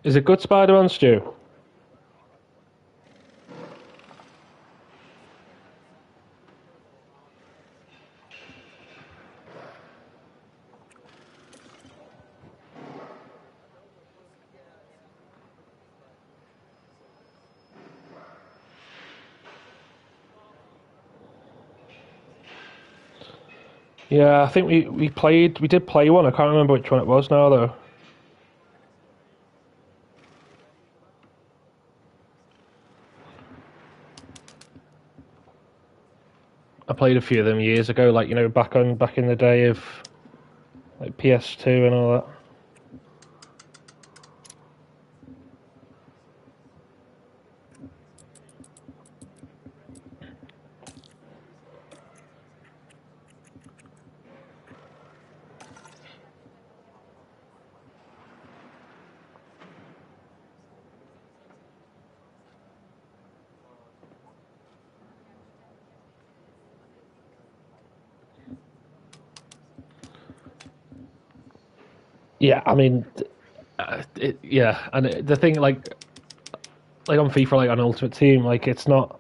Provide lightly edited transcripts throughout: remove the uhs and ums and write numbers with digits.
Is it good Spider-Man, Stu? Yeah, I think we did play one. I can't remember which one it was now though. I played a few of them years ago, like back in the day of like PS2 and all that. Yeah, I mean, yeah, and the thing like on FIFA, like on Ultimate Team, like it's not.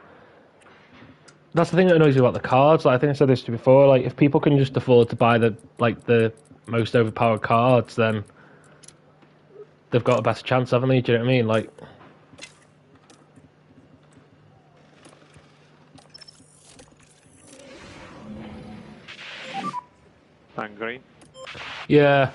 That's the thing that annoys me about the cards. Like, I think I said this to you before. Like, if people can just afford to buy the most overpowered cards, then they've got a better chance, haven't they? Do you know what I mean? Like, I'm green. yeah,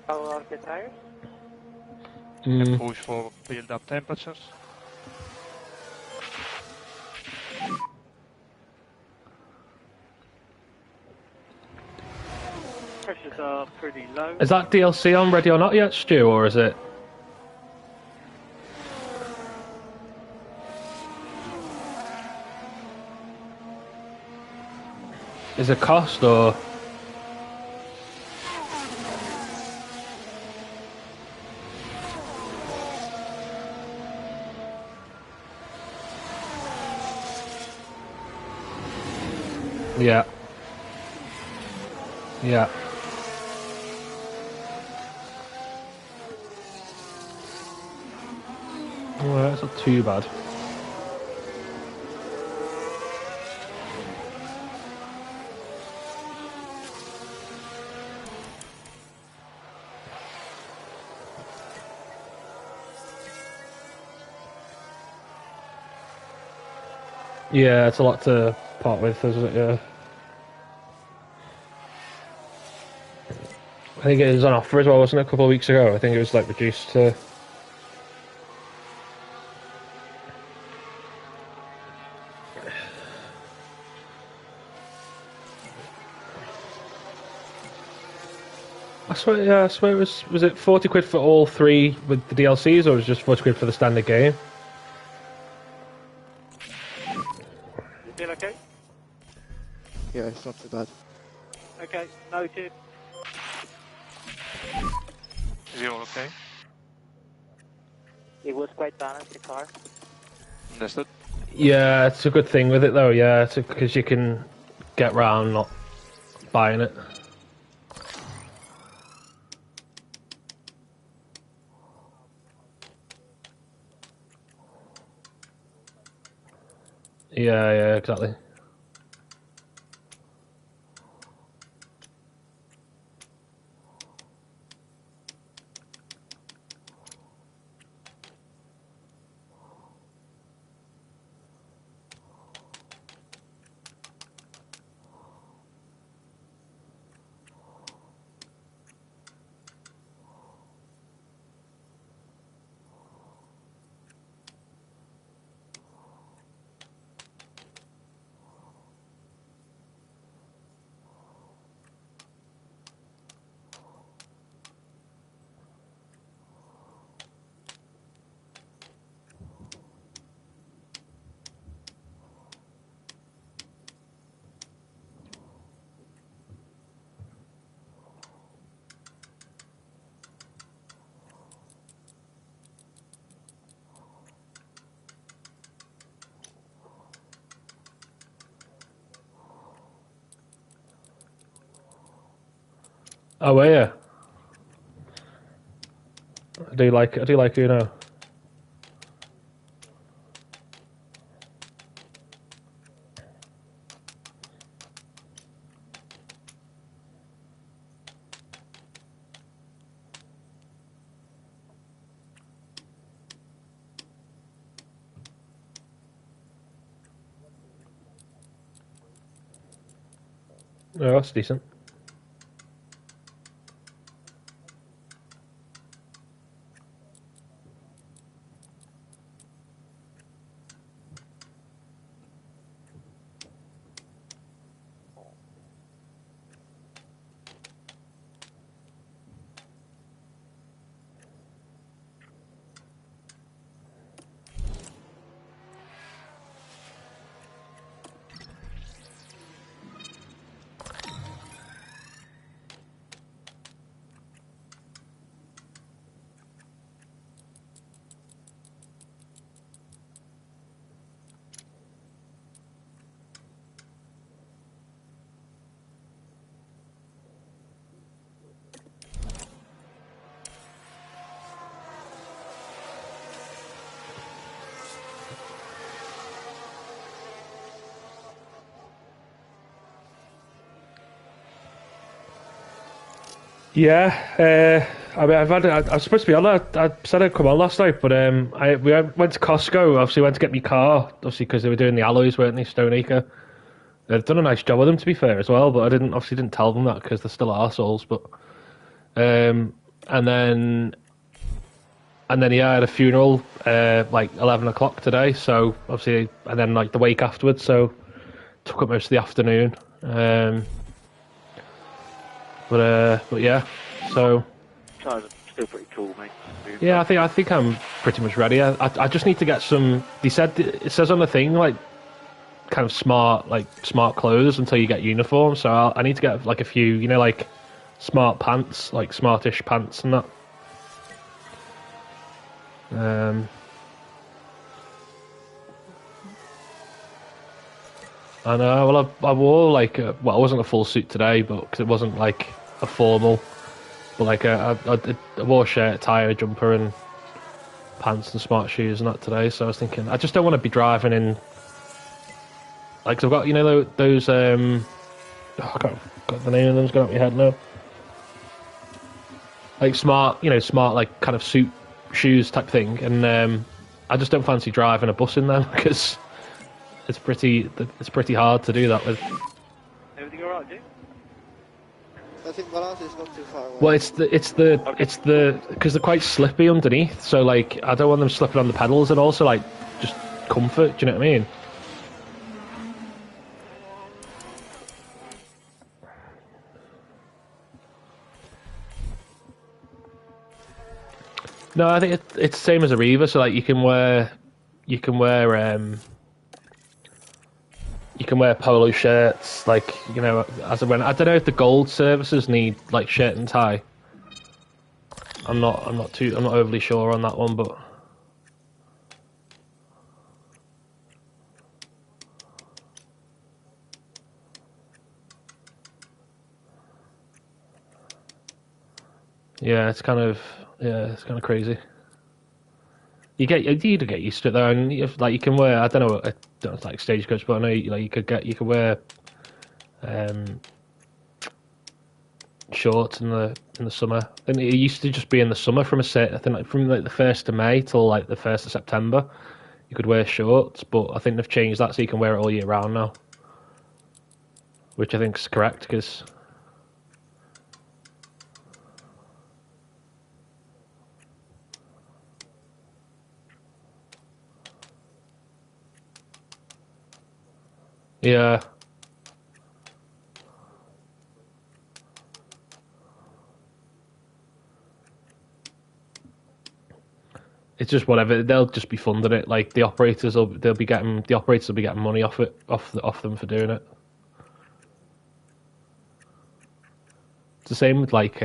How are the tires? And mm, push for build up temperatures. Pressures are pretty low. is that DLC on ready or not yet, Stu, or is it? Is it cost or? Yeah. Yeah. Well, that's not too bad. Yeah, it's a lot to part with, isn't it? Yeah. I think it was on offer as well, wasn't it? A couple of weeks ago. I think it was like reduced to. I swear, yeah, I swear it was it 40 quid for all three with the DLCs, or was it just 40 quid for the standard game? You feel okay? Yeah, it's not too bad. Okay, noted. Is it all okay? It was quite balanced, the car. Understood. Yeah, it's a good thing with it though. Yeah, because you can get round not buying it. Yeah, yeah, exactly. Oh, were you? I do like Uno. Oh, that's decent. Yeah, I mean, I was supposed to be on. I said I'd come on last night, but we went to Costco. Obviously, went to get my car. Obviously, because they were doing the alloys, weren't they, Stoneacre? They've done a nice job with them, to be fair, as well. But I didn't tell them that because they're still arseholes. But and then yeah, I had a funeral like 11 o'clock today. So obviously, and then like the wake afterwards. So took up most of the afternoon. But yeah, so Cars are still pretty cool, mate. yeah, I think I'm pretty much ready. I just need to get some. They said it says on the thing like kind of smart clothes until you get uniform. So I need to get like a few, like smart pants, like smartish pants and that. I know. Well, I wore like it wasn't a full suit today, but because it wasn't like a formal, but like I wore a shirt, tie, a jumper, and pants and smart shoes and that today. So I was thinking, I just don't want to be driving in. Like, 'cause I've got those I can't got the name of them's going up my head now. Like smart like kind of suit shoes type thing, and I just don't fancy driving a bus in them because it's pretty hard to do that with. Everything alright, dude? I think Valence is not too far away. Well, it's the because they're quite slippy underneath, so like I don't want them slipping on the pedals, and also like just comfort. Do you know what I mean? No, I think it's the same as a Reaver. So like you can wear polo shirts, like as of when. I don't know if the gold services need like shirt and tie. I'm not overly sure on that one, but yeah, it's kind of crazy. You get used to it though, and you can wear. I don't know, like stagecoach, but I know you could wear shorts in the summer. And it used to just be in the summer from I think like from like the 1st of May till like the 1st of September, you could wear shorts. But I think they've changed that so you can wear it all year round now, which I think is correct because. Yeah. It's just whatever. They'll just be funding it. Like the operators will be getting money off it, off them for doing it. It's the same with like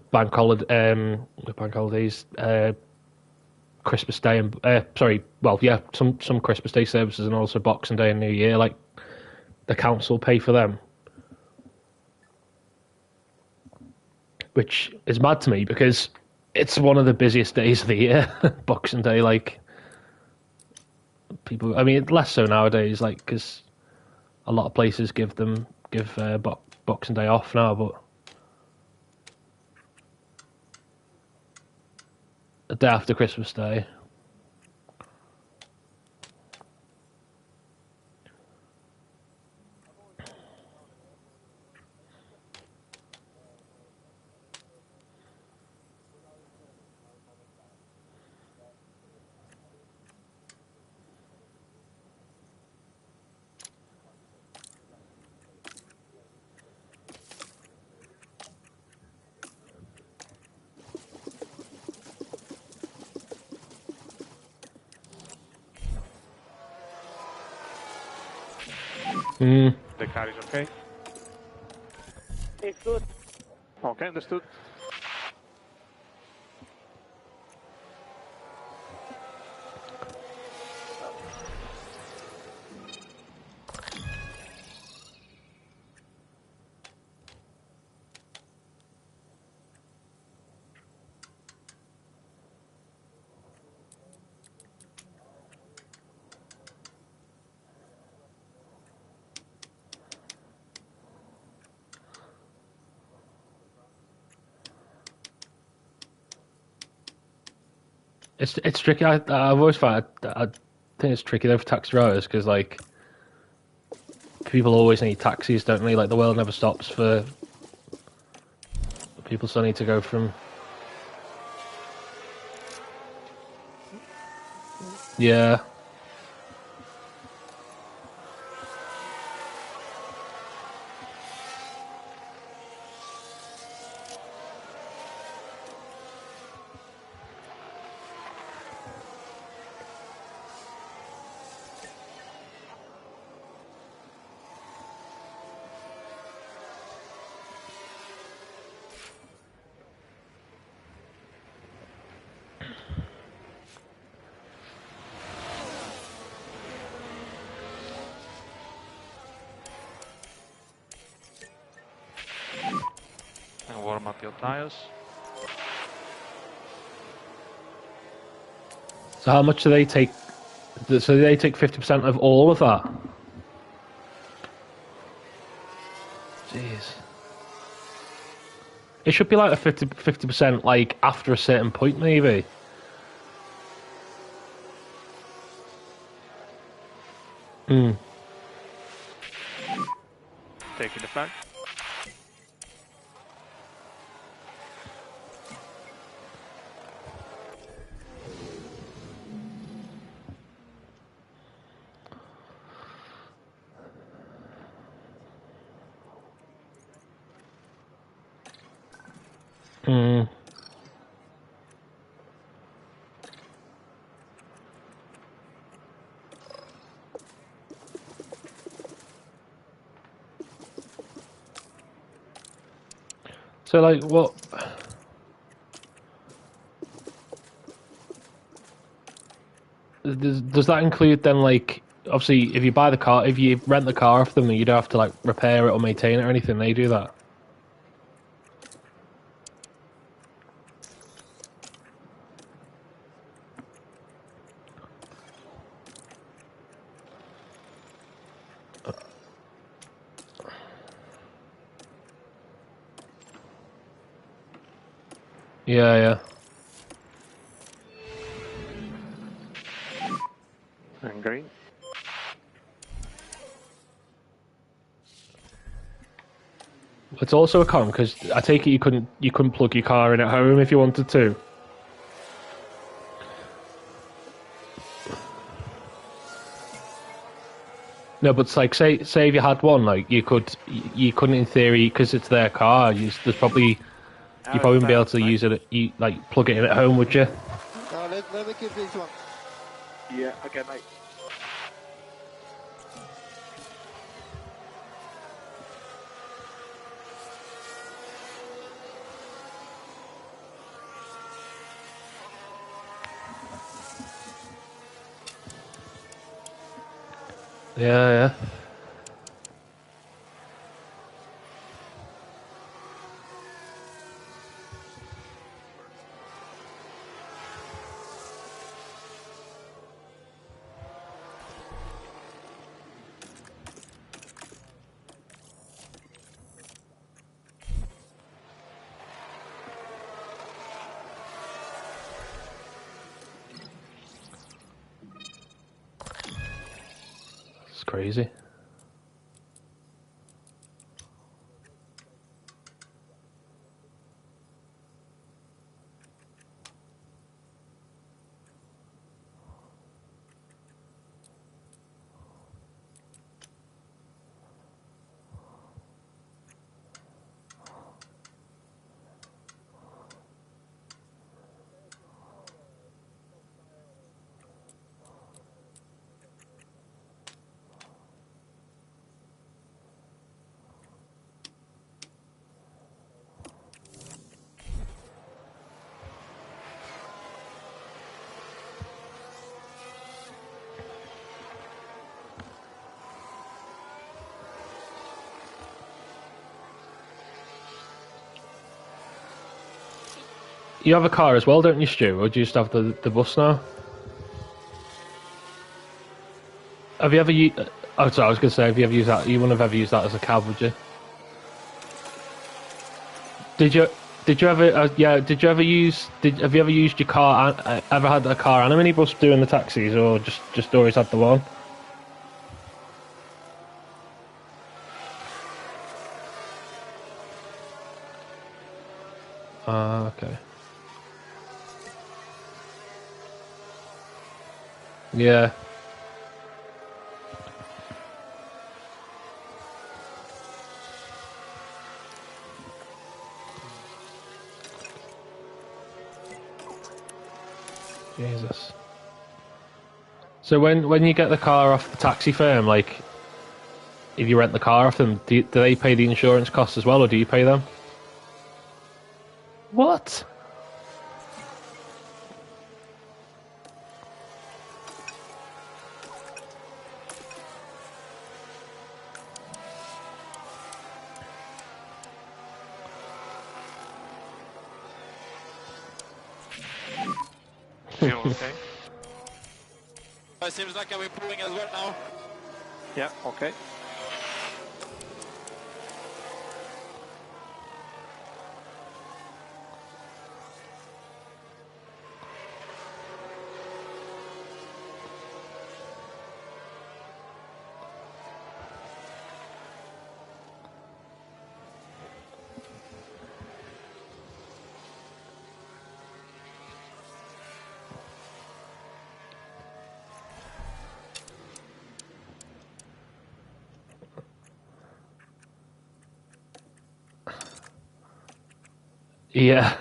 bank holidays, Christmas Day and some Christmas Day services and also Boxing Day and New Year. Like the council pay for them. which is mad to me because it's one of the busiest days of the year, Boxing Day. Like people, I mean, less so nowadays, like because a lot of places give Boxing Day off now, but the day after Christmas Day. Mm. The car is okay? It's good. Okay, understood. It's tricky. I've always found I think it's tricky though for taxi drivers because like people always need taxis, don't they? Like the world never stops for people. Still need to go from yeah. And warm up your tires. So how much do they take? So they take 50% of all of that. Jeez. It should be like a 50% like after a certain point maybe. Hmm. Taking the flag. Hmm. So like what? Does that include then like obviously if you buy the car, if you rent the car off them, you don't have to like repair it or maintain it or anything. They do that. Yeah, yeah. And green. It's also a con because I take it you couldn't plug your car in at home if you wanted to. No, but it's like say if you had one, like you couldn't in theory because it's their car. There's probably you probably wouldn't be able to use it. You like plug it in at home, would you? Now let me keep this one. Yeah, okay, mate. Yeah, yeah. crazy. You have a car as well, don't you, Stu? Or do you just have the bus now? Have you ever used... Oh, sorry, I was going to say, have you ever used that? You wouldn't have ever used that as a cab, would you? Did you... Did you ever... yeah, did you ever use... have you ever used your car... ever had a car and a minibus doing the taxis, or just always had the one? Ah, okay. Yeah. Jesus. So when you get the car off the taxi firm, like, if you rent the car off them, do they pay the insurance costs as well, or do you pay them? What? You okay? It seems like I'm pulling as well now. Yeah, okay. Yeah.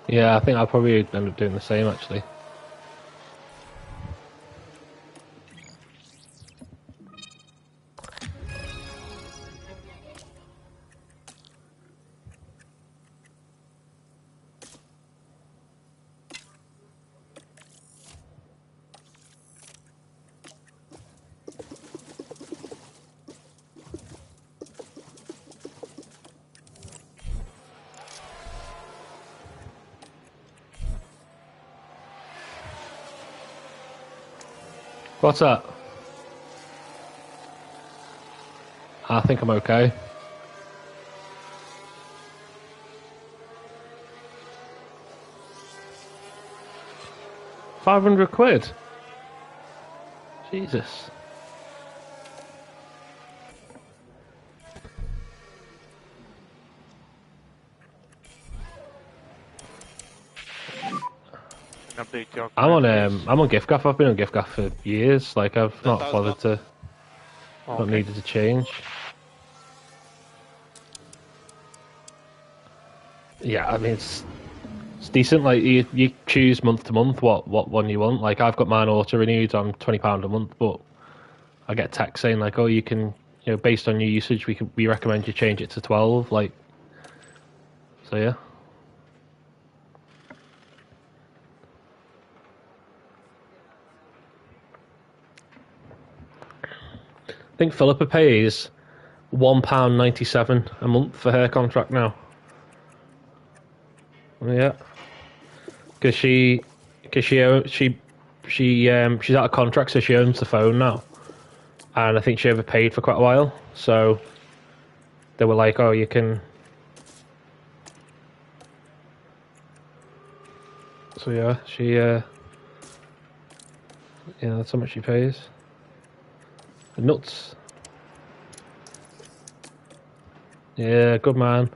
Yeah, I think I'll probably end up doing the same, actually. What's that? I think I'm okay. 500 quid? Jesus. Update your I'm on gift I've been on gift for years. Like, I've not bothered to... Not Okay. needed to change. Yeah, I mean, it's decent. Like, you choose month to month what one you want. Like, I've got mine auto renewed on £20 a month, but I get text saying like, oh, you can, based on your usage, we recommend you change it to 12. Like, so yeah. I think Philippa pays £1.97 a month for her contract now. Yeah. Because she's out of contract, so she owns the phone now, and I think she overpaid for quite a while. So they were like, "Oh, you can." So yeah, that's how much she pays. Nuts. Yeah, good man.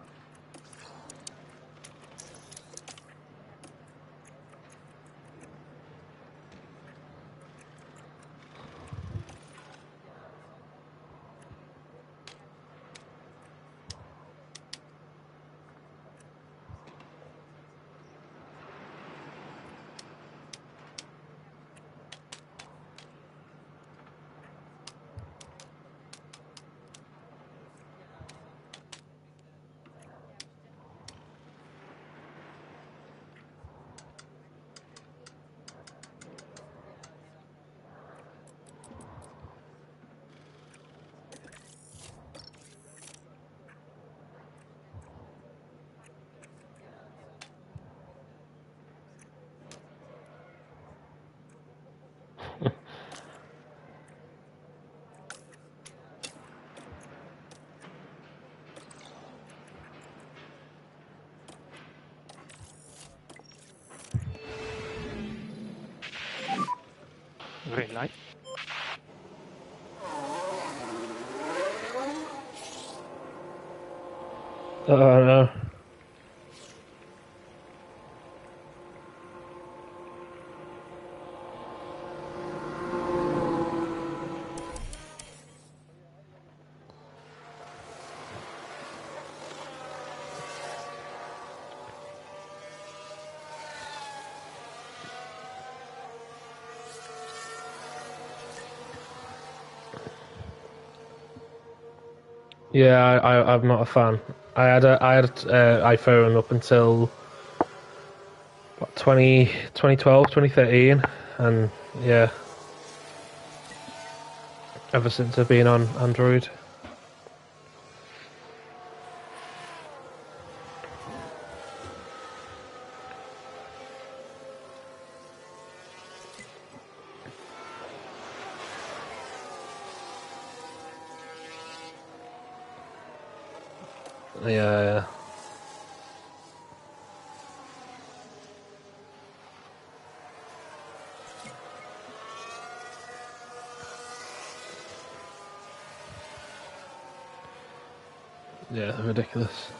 Green light. Oh no. Yeah, I'm not a fan. I had iPhone up until what, 2012, 2013, and yeah, ever since I've been on Android. Yeah, yeah, ridiculous.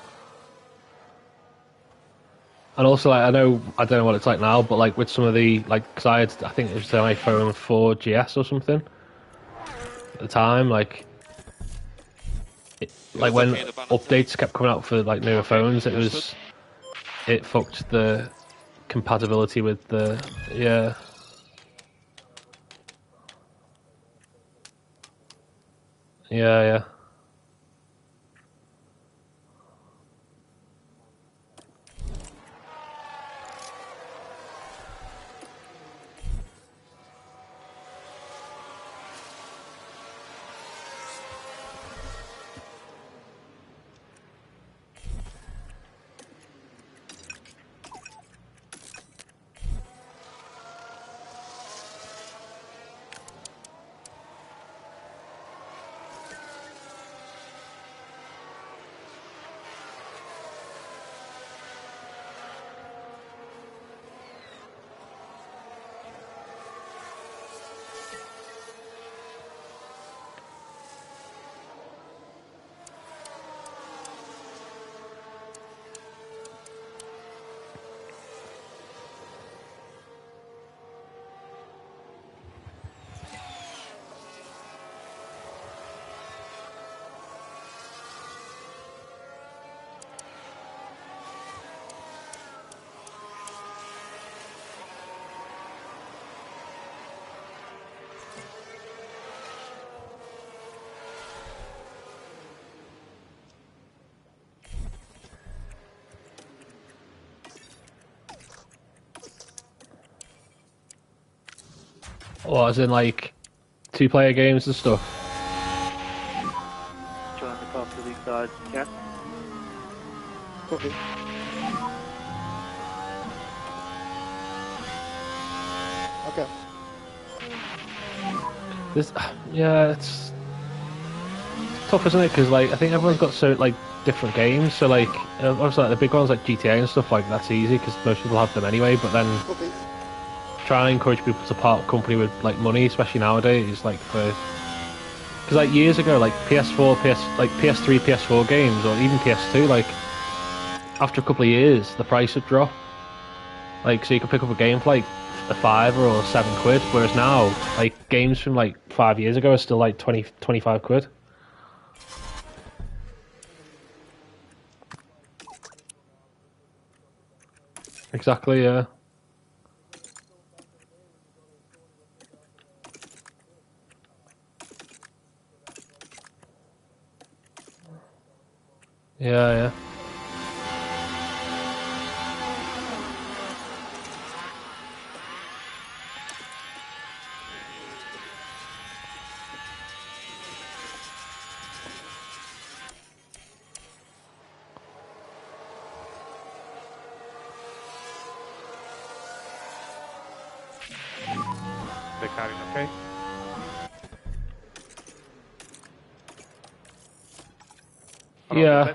And also, like, I don't know what it's like now, but like with some of the because I think it was the iPhone 4GS or something at the time, like when updates kept coming out for like newer phones, it fucked the compatibility with the yeah. Or as in like 2-player games and stuff. Join the car to these guys. Yeah. Copy. Okay. This, yeah, it's tough, isn't it? Because like I think everyone's got so like different games. So like obviously like, the big ones like GTA and stuff like that's easy because most people have them anyway. But then Cookies. trying to encourage people to part company with like money, especially nowadays, like for because like years ago, like PS4, PS3, PS4 games, or even PS2, like after a couple of years, the price would drop. Like so, you could pick up a game for like a £5 or £7, whereas now, like games from like 5 years ago are still like 20, 25 quid. Exactly, yeah. Yeah, yeah. The car is okay. Yeah.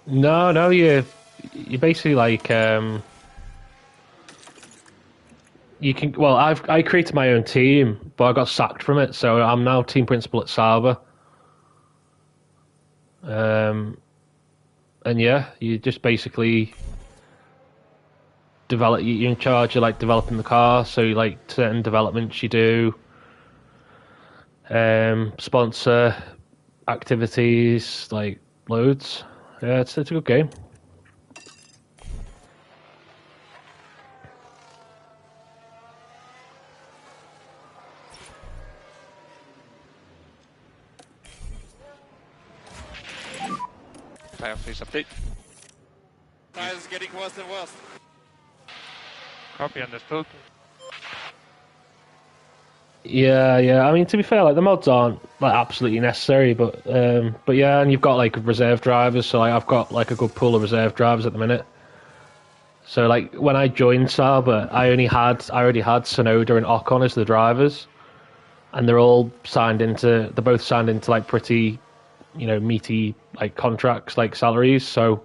No, no, you basically like you can. Well, I created my own team, but I got sacked from it, so I'm now team principal at Sava. Um, and yeah, you just basically develop. You're in charge of like developing the car, so you like certain developments you do, sponsor activities, like loads. Yeah, it's a good game. Tire please update. Tires getting worse and worse. Copy, understood. Yeah, yeah. I mean, to be fair, like the mods aren't like absolutely necessary, but yeah, and you've got like reserve drivers. So like I've got like a good pool of reserve drivers at the minute. So like when I joined Saba, I already had Sonoda and Ocon as the drivers, and they're both signed into like pretty, meaty like contracts, like salaries. So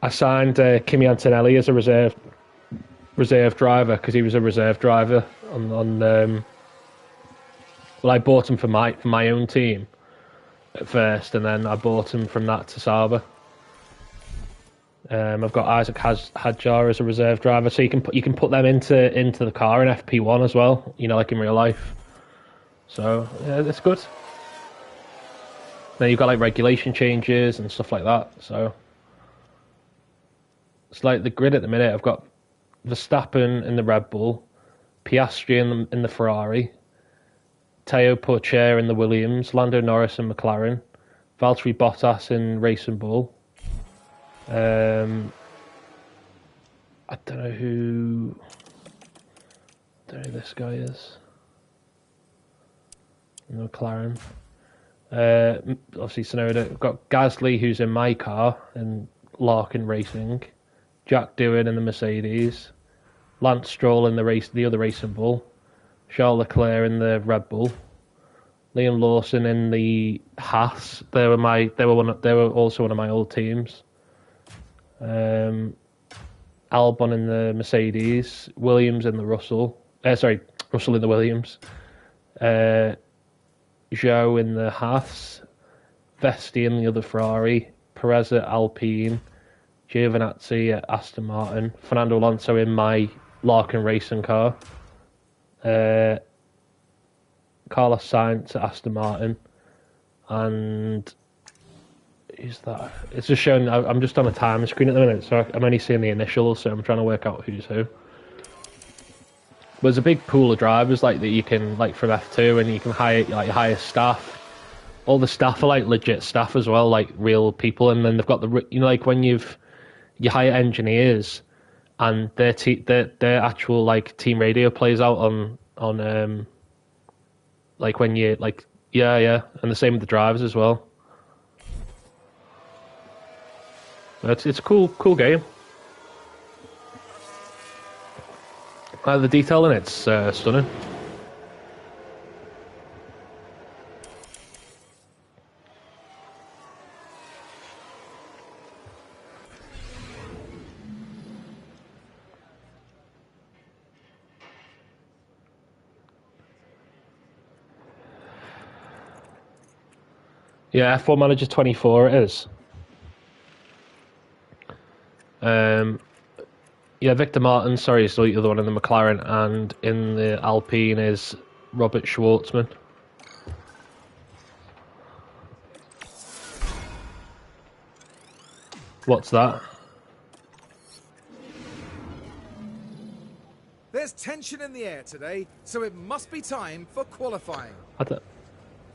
I signed Kimi Antonelli as a reserve driver because he was a reserve driver on. Well, I bought him for my own team at first, and then I bought him from that to Saba. I've got Isaac Hadjar as a reserve driver, so you can put them into the car in FP1 as well. Like in real life. So yeah, it's good. Then you've got like regulation changes and stuff like that. So it's like the grid at the minute. I've got Verstappen in the Red Bull, Piastri in the Ferrari, Teo Pourchaire in the Williams, Lando Norris in McLaren, Valtteri Bottas in Racing Bull. I don't know who this guy is. McLaren. Obviously Tsunoda. We've got Gasly, who's in my car in Larkin Racing. Jack Doohan in the Mercedes. Lance Stroll in the other Racing Bull. Charles Leclerc in the Red Bull. Liam Lawson in the Haas. They were also one of my old teams. Albon in the Mercedes. Williams in the Russell. Russell in the Williams. Zhou in the Haas. Vesti in the other Ferrari. Perez at Alpine. Giovinazzi at Aston Martin. Fernando Alonso in my Larkin Racing car. Carlos Sainz at Aston Martin, and who's that? It's just showing. I'm just on a time screen at the minute, so I'm only seeing the initials. So I'm trying to work out who's who. There's a big pool of drivers like that you can from F2, and you can hire staff. All the staff are like legit staff as well, like real people, and then they've got when you hire engineers, and their actual team radio plays out on when you and the same with the drivers as well. It's a cool game. The detail in it's stunning. Yeah, F1 Manager 24 it is. Victor Martin, is the other one in the McLaren, and in the Alpine is Robert Schwartzman. What's that? There's tension in the air today, so it must be time for qualifying.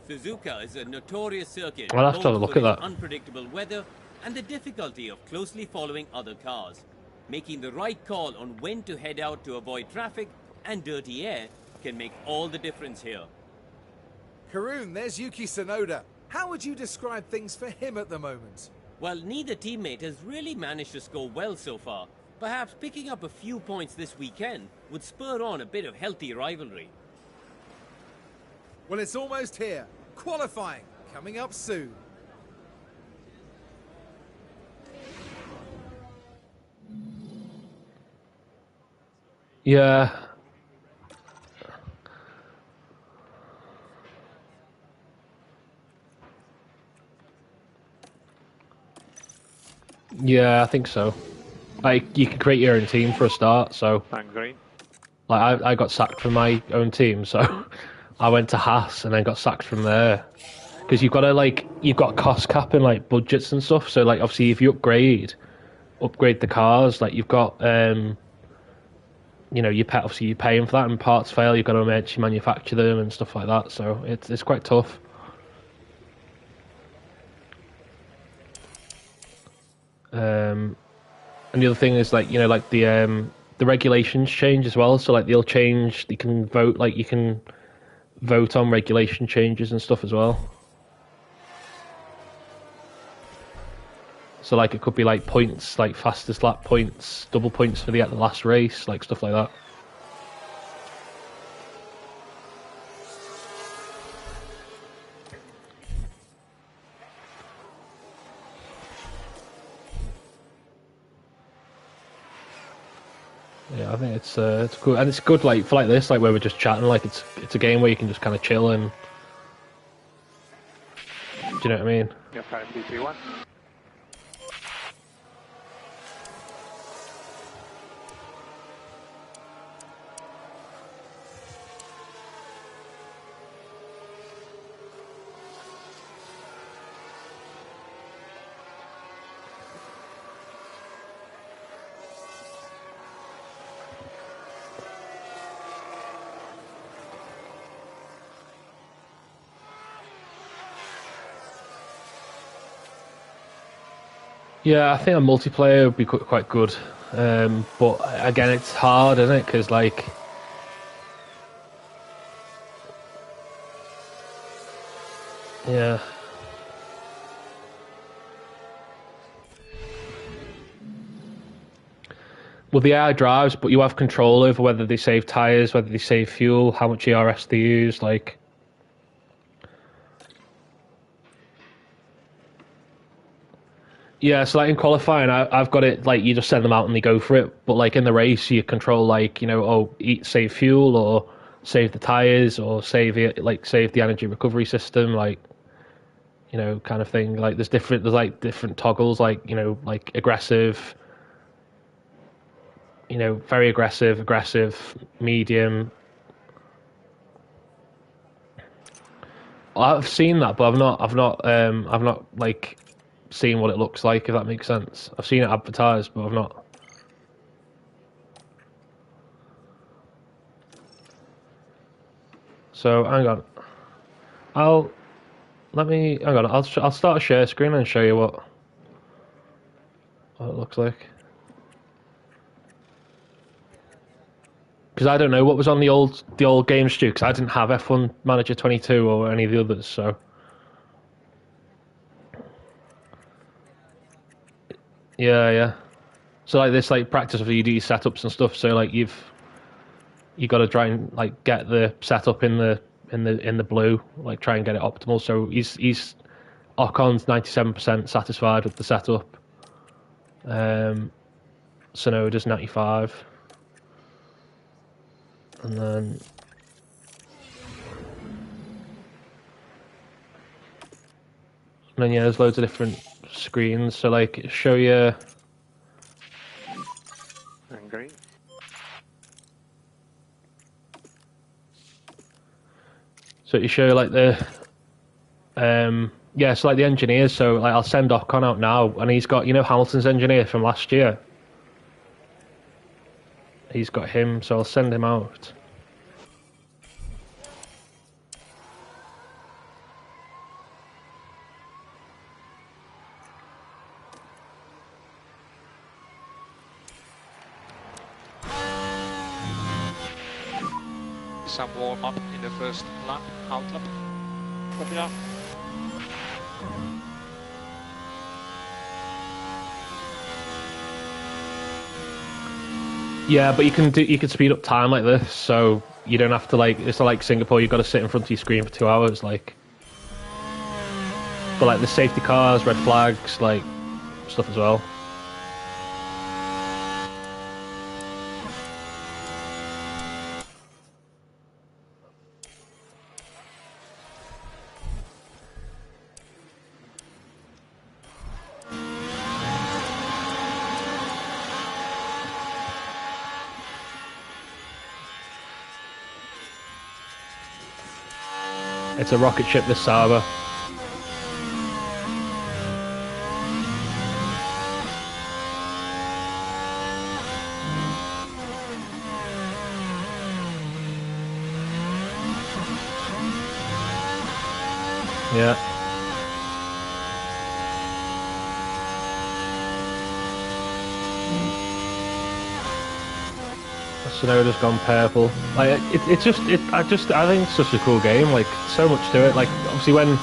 Suzuka is a notorious circuit. I'll have to have a look at that. Unpredictable weather and the difficulty of closely following other cars. Making the right call on when to head out to avoid traffic and dirty air can make all the difference here. Karun, there's Yuki Tsunoda. How would you describe things for him at the moment? Well, neither teammate has really managed to score well so far. Perhaps picking up a few points this weekend would spur on a bit of healthy rivalry. Well, it's almost here. Qualifying coming up soon. Yeah. Yeah, I think so. You can create your own team for a start, so... Thanks, Green. I got sacked from my own team, so I went to Haas and then got sacked from there. Because you've got cost cap and budgets and stuff, so obviously if you upgrade the cars, you've got you're paying for that, and parts fail, you've got to emergency manufacture them and stuff like that, so it's quite tough. And the other thing is the regulations change as well, so they'll change, you can vote on regulation changes and stuff as well. So it could be points, fastest lap points, double points for the last race, stuff like that. Yeah, I think it's cool, and it's good for this, where we're just chatting. It's a game where you can just kind of chill and, do you know what I mean? You're currently P1. Yeah, I think a multiplayer would be quite good. But again, it's hard, isn't it? Because like, yeah. Well, the AI drives, but you have control over whether they save tires, whether they save fuel, how much ERS they use. Like, yeah, so like in qualifying, I've got it like you just send them out and they go for it. But like in the race, you control like save fuel or save the tires or save the energy recovery system, like kind of thing. Like there's like different toggles, like like aggressive, very aggressive, medium. I've seen that, but I've not like seen what it looks like, if that makes sense. I've seen it advertised, but I've not. So hang on, hang on. I'll start a share screen and show you what it looks like. Because I don't know what was on the old game stew, because I didn't have F1 Manager 22 or any of the others, so. Yeah. So like this like practice where you do your setups and stuff. So like you got to try and like get the setup in the blue, like try and get it optimal. So he's Ocon's 97% satisfied with the setup. Sonoda's 95, and then yeah, there's loads of different screens. So like show you. Great. So you show like the so like the engineers. So like I'll send Ocon out now, and he's got Hamilton's engineer from last year. He's got him, so I'll send him out. Some warm up in the first lap, out lap. Copy that. Yeah, but you can speed up time like this, so you don't have to it's not like Singapore. You've got to sit in front of your screen for 2 hours, like. But like the safety cars, red flags, like stuff as well. It's a rocket ship, this Saba. Yeah. Sonoda's gone purple. Like I think it's such a cool game. Like so much to it. Like obviously when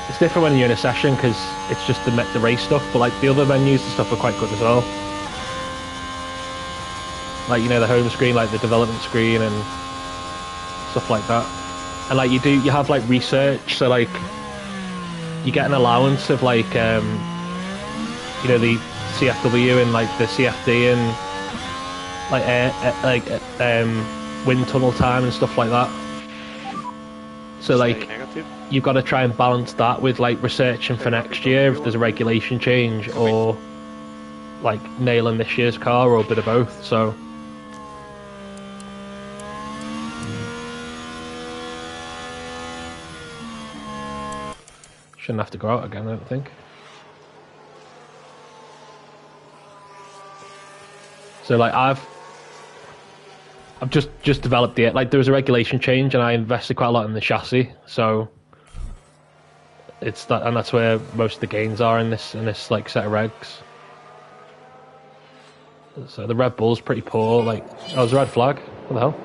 it's different when you're in a session because it's just the race stuff. But like the other menus and stuff are quite good as well. Like the home screen, like the development screen and stuff like that. And like you have like research. So like you get an allowance of like the CFW and like the CFD and wind tunnel time and stuff like that. So like you've got to try and balance that with like researching for next year if there's a regulation change or like nailing this year's car or a bit of both. So shouldn't have to go out again, I don't think. So like I've just developed it. Like there was a regulation change, and I invested quite a lot in the chassis. So it's that, and that's where most of the gains are in this like set of regs. So the Red Bull's pretty poor. Like, oh, there's a red flag. What the hell?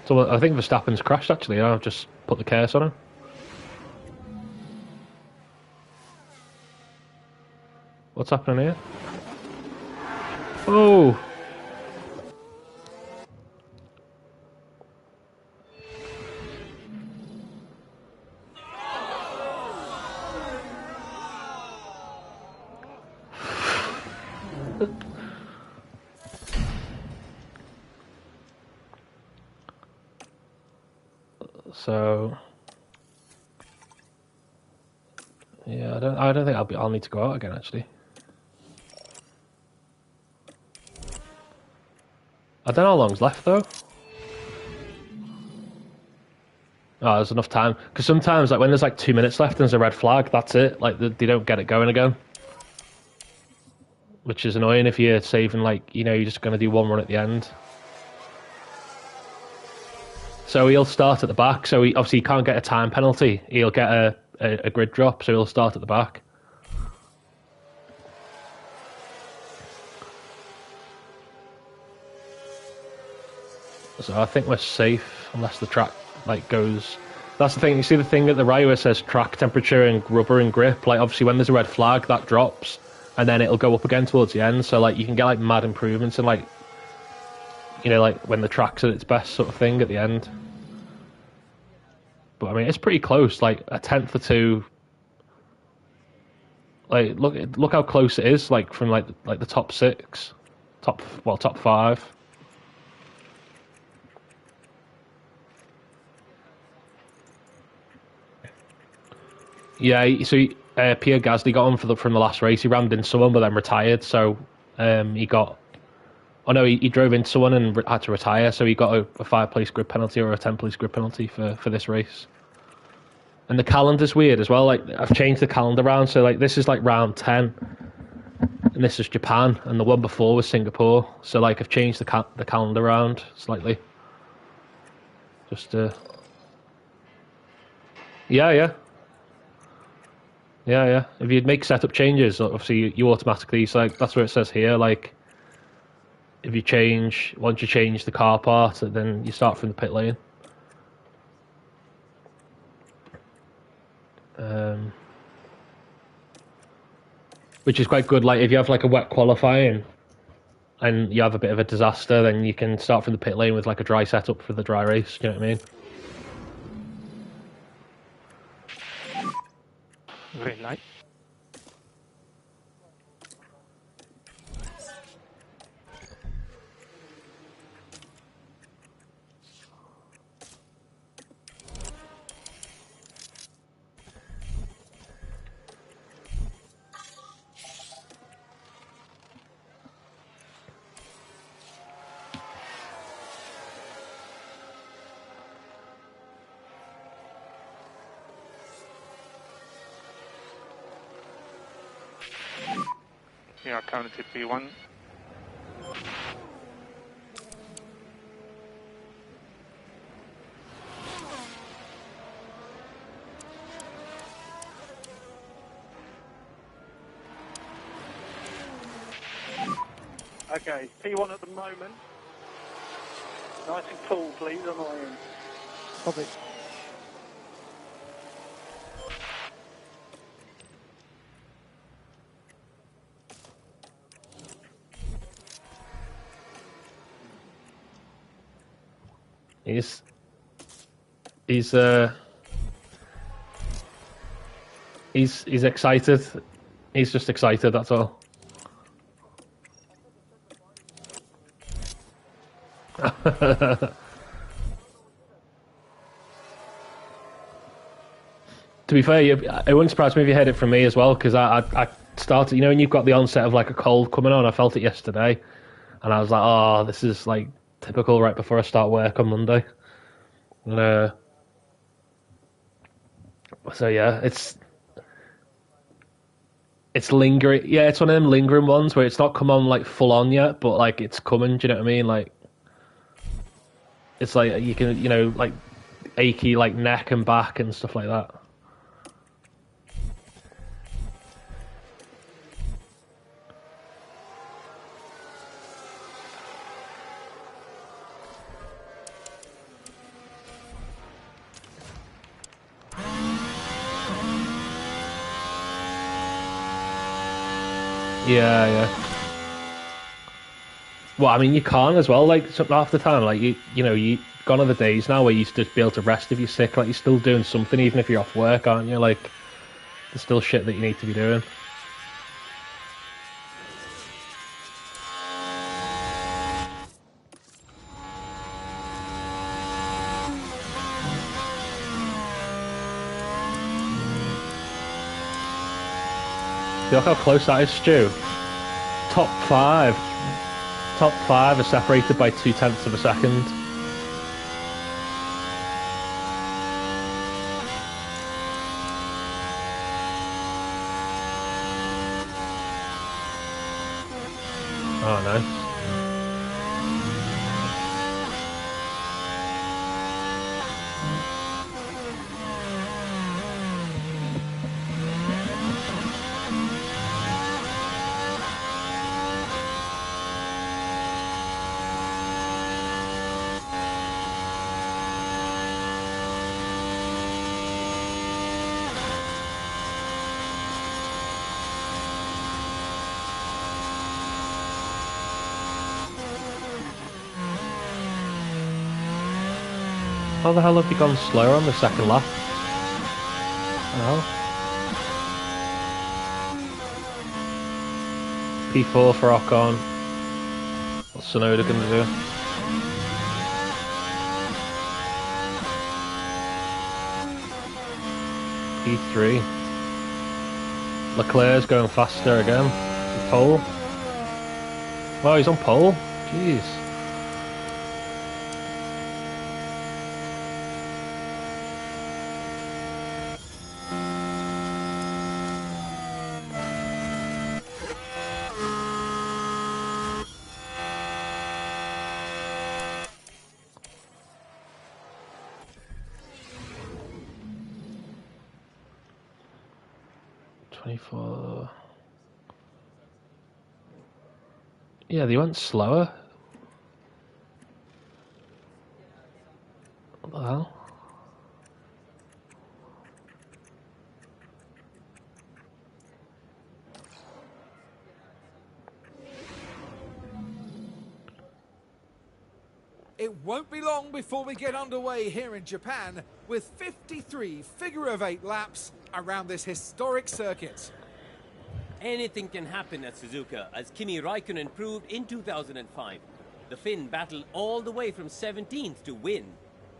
So I think Verstappen's crashed actually. I've just put the curse on him. What's happening here? Oh! So yeah, I don't think I'll need to go out again actually. I don't know how long's left though. Oh, there's enough time. Because sometimes, like when there's like 2 minutes left and there's a red flag, that's it. Like they don't get it going again, which is annoying if you're saving. Like, you know, you're just gonna do one run at the end. So he'll start at the back. So he obviously can't get a time penalty. He'll get a grid drop. So he'll start at the back. So I think we're safe unless the track like goes. That's the thing. You see the thing at the right where it says track temperature and rubber and grip. Like obviously when there's a red flag, that drops, and then it'll go up again towards the end. So like you can get like mad improvements and like, you know, like when the track's at its best sort of thing at the end. But I mean, it's pretty close. Like a tenth or two. Like look how close it is. Like from like the top six, top five. Yeah, so Pierre Gasly got on from the last race. He rammed into someone, but then retired. So he got. Oh no, he drove into someone and had to retire. So he got a 5-place grid penalty or a 10-place grid penalty for this race. And the calendar's weird as well. Like I've changed the calendar around, so like this is like round 10, and this is Japan, and the one before was Singapore. So like I've changed the calendar around slightly. Just yeah. If you'd make setup changes, obviously you automatically. So like that's where it says here. Like if you once you change the car part, then you start from the pit lane. Which is quite good. Like if you have like a wet qualifying and you have a bit of a disaster, then you can start from the pit lane with like a dry setup for the dry race. You know what I mean? Green light. Yeah, counted P1. Okay, P1 at the moment. Nice and cool, please, on my end. Copy. He's excited. He's just excited. That's all. To be fair, it wouldn't surprise me if you heard it from me as well, because I started, you know, when you've got the onset of like a cold coming on. I felt it yesterday, and I was like, oh, this is like typical right before I start work on Monday. And, so yeah, it's lingering. Yeah, it's one of them lingering ones where it's not come on like full on yet, but like it's coming. Do you know what I mean? Like it's like you can, you know, like achy like neck and back and stuff like that. Yeah, yeah. Well, I mean, you can't as well. Like half the time, like you gone are the days now where you used to be able to rest if you're sick. Like you're still doing something, even if you're off work, aren't you? Like there's still shit that you need to be doing. Look how close that is, Stu. Top five. Top five are separated by 0.2 of a second. Oh, nice. How the hell have you gone slower on the second lap? Oh. P4 for Ocon. What's Sonoda going to do? P3. Leclerc's going faster again. Pole. Wow, he's on pole. Jeez. Yeah, they went slower. What the hell? It won't be long before we get underway here in Japan with 53 figure-of-8 laps around this historic circuit. Anything can happen at Suzuka, as Kimi Raikkonen proved in 2005. The Finn battled all the way from 17th to win.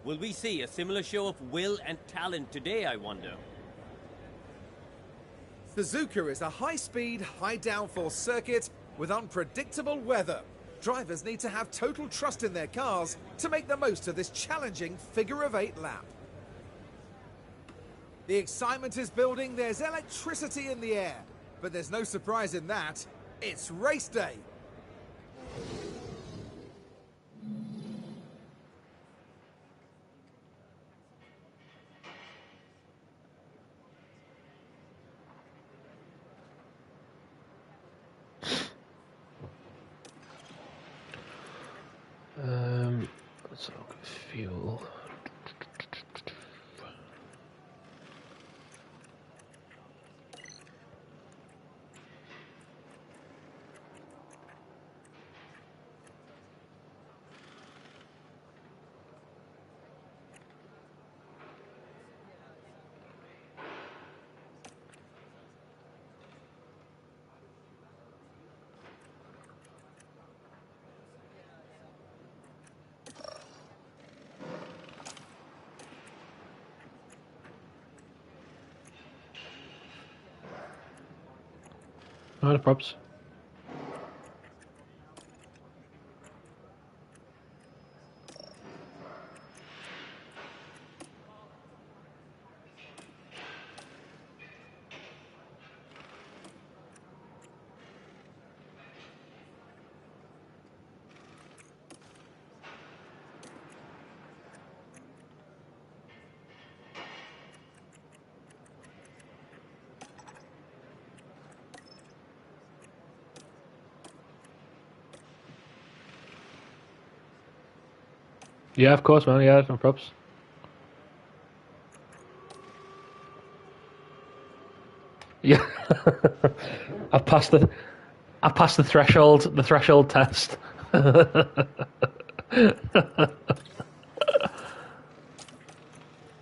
Will we see a similar show of will and talent today, I wonder? Suzuka is a high-speed, high-downforce circuit with unpredictable weather. Drivers need to have total trust in their cars to make the most of this challenging figure-of-8 lap. The excitement is building, there's electricity in the air. But there's no surprise in that. It's race day. Let's look at fuel. No props. Yeah, of course, man. Yeah, no props. Yeah, I passed the I passed the threshold test.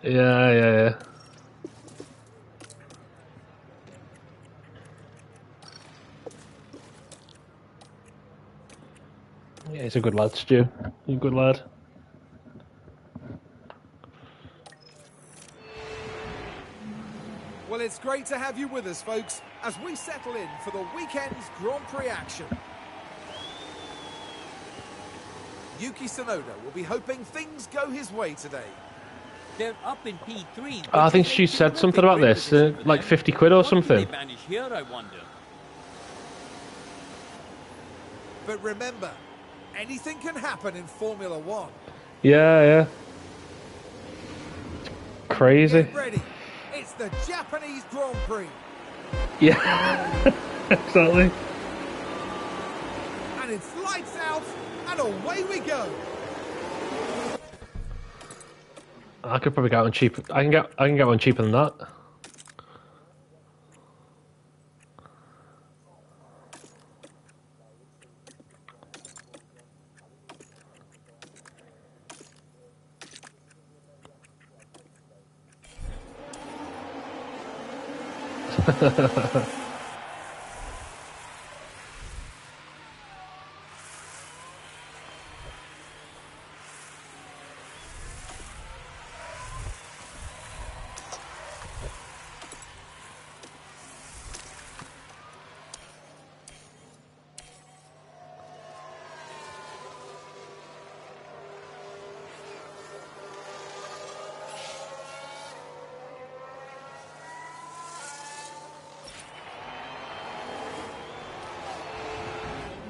Yeah. Yeah, he's a good lad, Stu. He's a good lad. Well, it's great to have you with us, folks, as we settle in for the weekend's Grand Prix action. Yuki Tsunoda will be hoping things go his way today. They're up in P3. I think Stu said something about this, like 50 quid or something. What do they manage here, I wonder? But remember, anything can happen in Formula One. Yeah. Crazy. Get ready. It's the Japanese Grand Prix. Yeah, exactly. And it's lights out, and away we go. I could probably get one cheap. I can get one cheaper than that.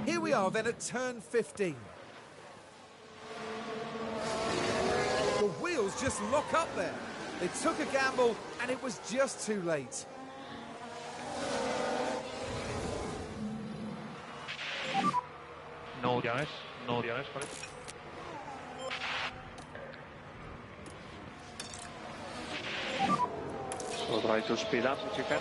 Here we are then at turn 15. The wheels just lock up there. They took a gamble and it was just too late. No DRS, sorry. So try to speed up if you can.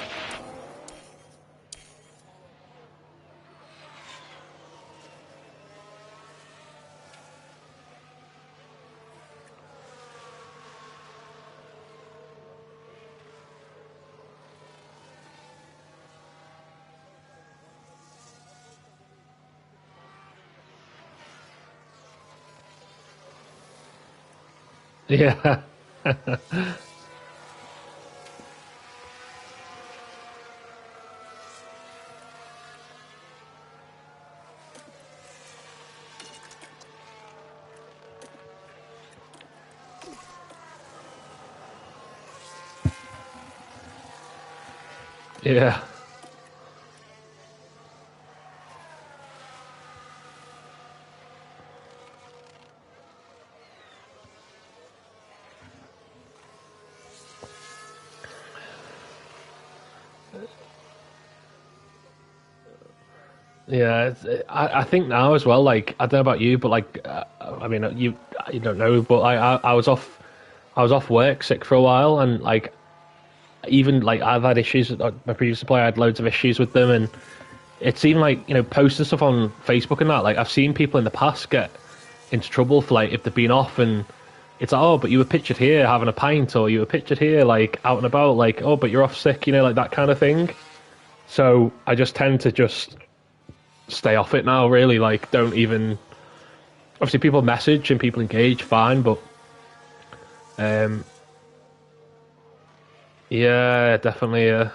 Yeah. Yeah. Yeah, I think now as well. Like, I don't know about you, but like, I mean, you don't know, but I was off work sick for a while, and like, even like I've had issues. My previous supplier, I had loads of issues with them, and it's even like, you know, posting stuff on Facebook and that. Like, I've seen people in the past get into trouble for like if they've been off, and it's like, oh, but you were pictured here having a pint, or you were pictured here like out and about, like, oh, but you're off sick, you know, like that kind of thing. So I just tend to just stay off it now, really. Like, don't even, obviously people message and people engage, fine, but yeah, definitely. You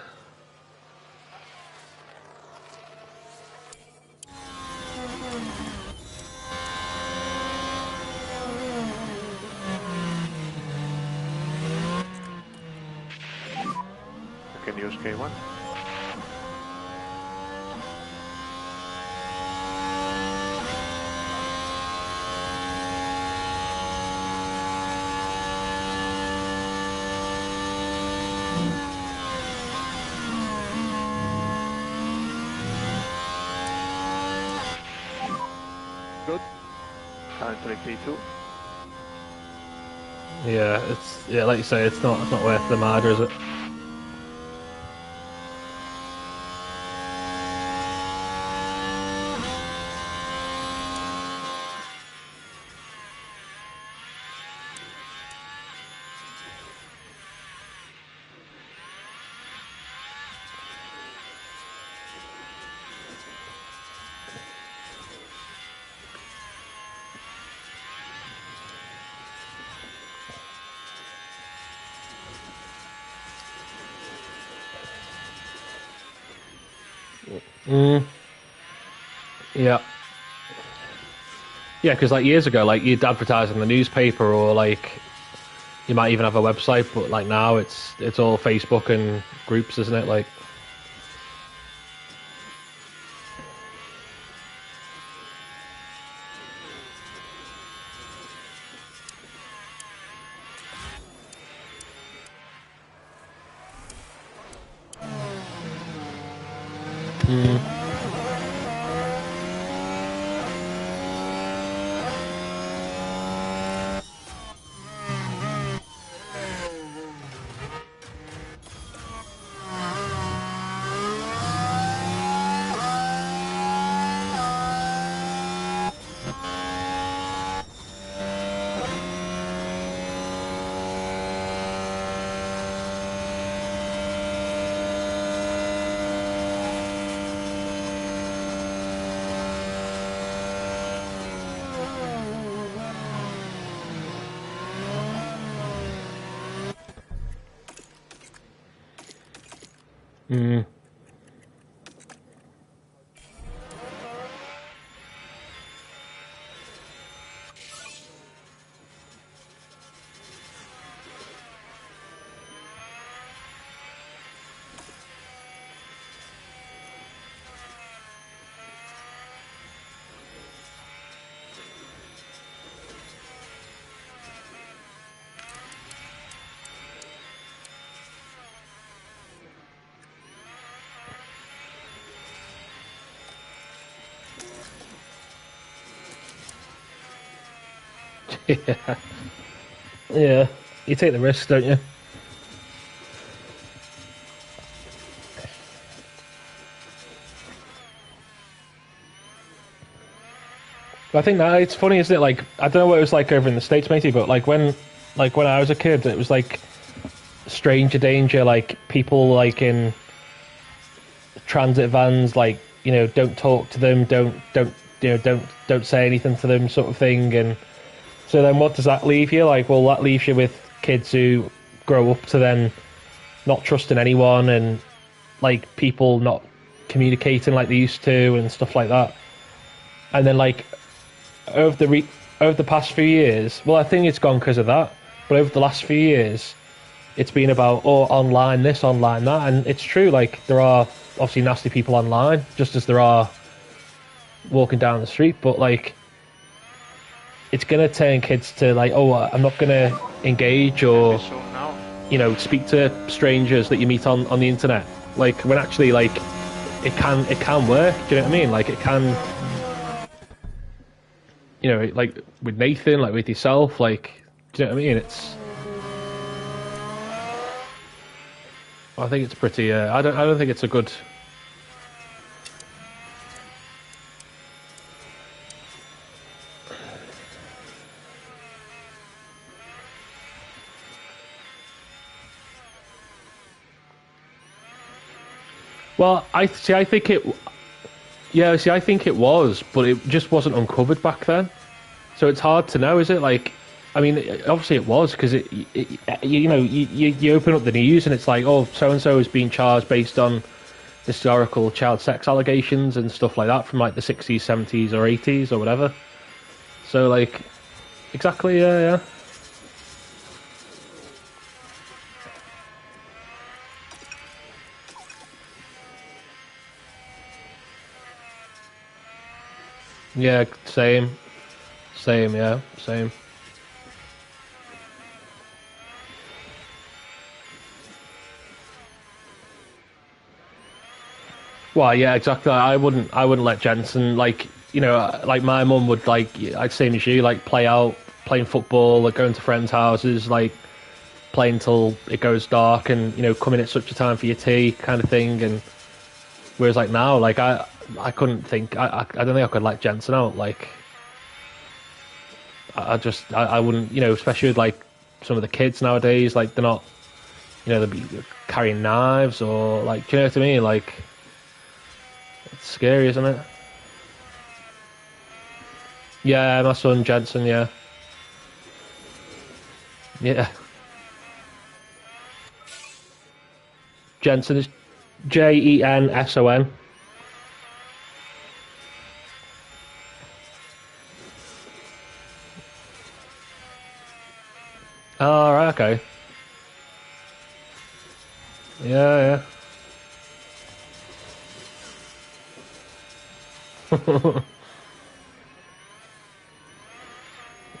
can use K1. Good. Currently P2. Yeah, like you say, it's not worth the murder, is it? Yeah. Yeah, because like years ago, like you'd advertise in the newspaper, or like you might even have a website, but like now it's all Facebook and groups, isn't it? Like, yeah, yeah, you take the risk, don't you? But I think that it's funny, isn't it? Like, I don't know what it was like over in the States, matey, but like when I was a kid, it was like stranger danger, like people like in transit vans, like, you know, don't talk to them, don't you know, don't say anything to them, sort of thing. And so then what does that leave you? Like, well, that leaves you with kids who grow up to then not trusting anyone, and like people not communicating like they used to and stuff like that. And then like over the past few years, well, I think it's gone because of that. But over the last few years, it's been about online this, online that, and it's true. Like, there are obviously nasty people online, just as there are walking down the street. But like, it's gonna turn kids to like, oh, I'm not gonna engage or, So now, you know, speak to strangers that you meet on the internet. Like, when actually, like, it can work. Do you know what I mean? Like, it can, you know, like with Nathan, like with yourself, like, do you know what I mean? I think it's pretty. I don't think it's a good. Well, I see. I think it. Yeah, see, I think it was, but it just wasn't uncovered back then. So it's hard to know, is it? Like, I mean, obviously it was, because you know, you open up the news and it's like, oh, so and so is being charged based on historical child sex allegations and stuff like that from like the 60s, 70s, or 80s or whatever. So like, exactly, yeah. Yeah, same, yeah, same. Well, yeah, exactly. I wouldn't let Jensen, like, you know, like my mum would, like, I'd same as you, like play out, playing football, like going to friends' houses, like playing till it goes dark, and you know, coming at such a time for your tea, kind of thing. And whereas like now, like I couldn't think, I don't think I could let Jensen out. Like, I wouldn't, you know, especially with like some of the kids nowadays, like they're not, you know, they'll be carrying knives or like, do you know what I mean? Like, it's scary, isn't it? Yeah, my son Jensen. Yeah, yeah. Jensen is Jenson. Oh, right, okay. Yeah, yeah.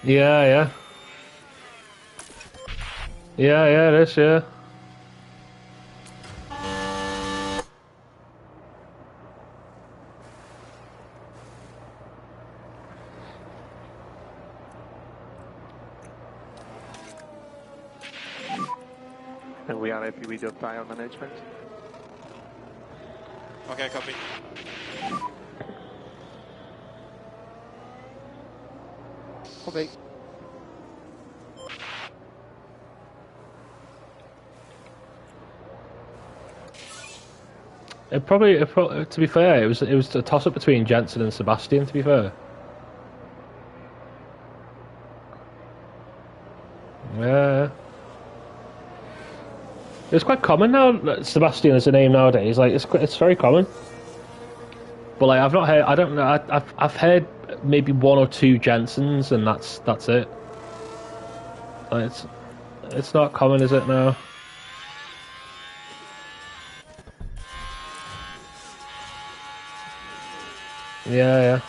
Yeah, yeah. Yeah, yeah, it is, yeah. And we are happy with your tire management. Okay, copy. Okay. To be fair, it was a toss up between Jensen and Sebastian. To be fair, yeah, it's quite common now. That Sebastian is a name nowadays. Like it's very common. But like I've not heard. I don't know. I've heard maybe one or two Jensens, and that's it. Like, it's not common, is it now? Yeah, yeah.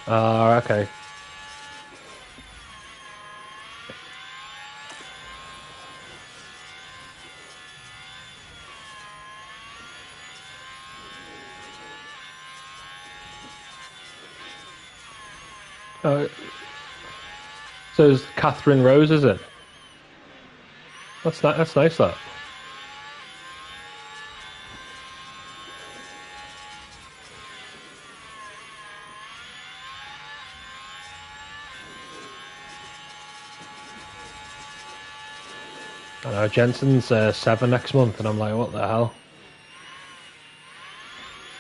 Ah, okay. Oh, so it's Catherine Rose, is it? That's nice. That. I know Jensen's 7 next month, and I'm like, what the hell?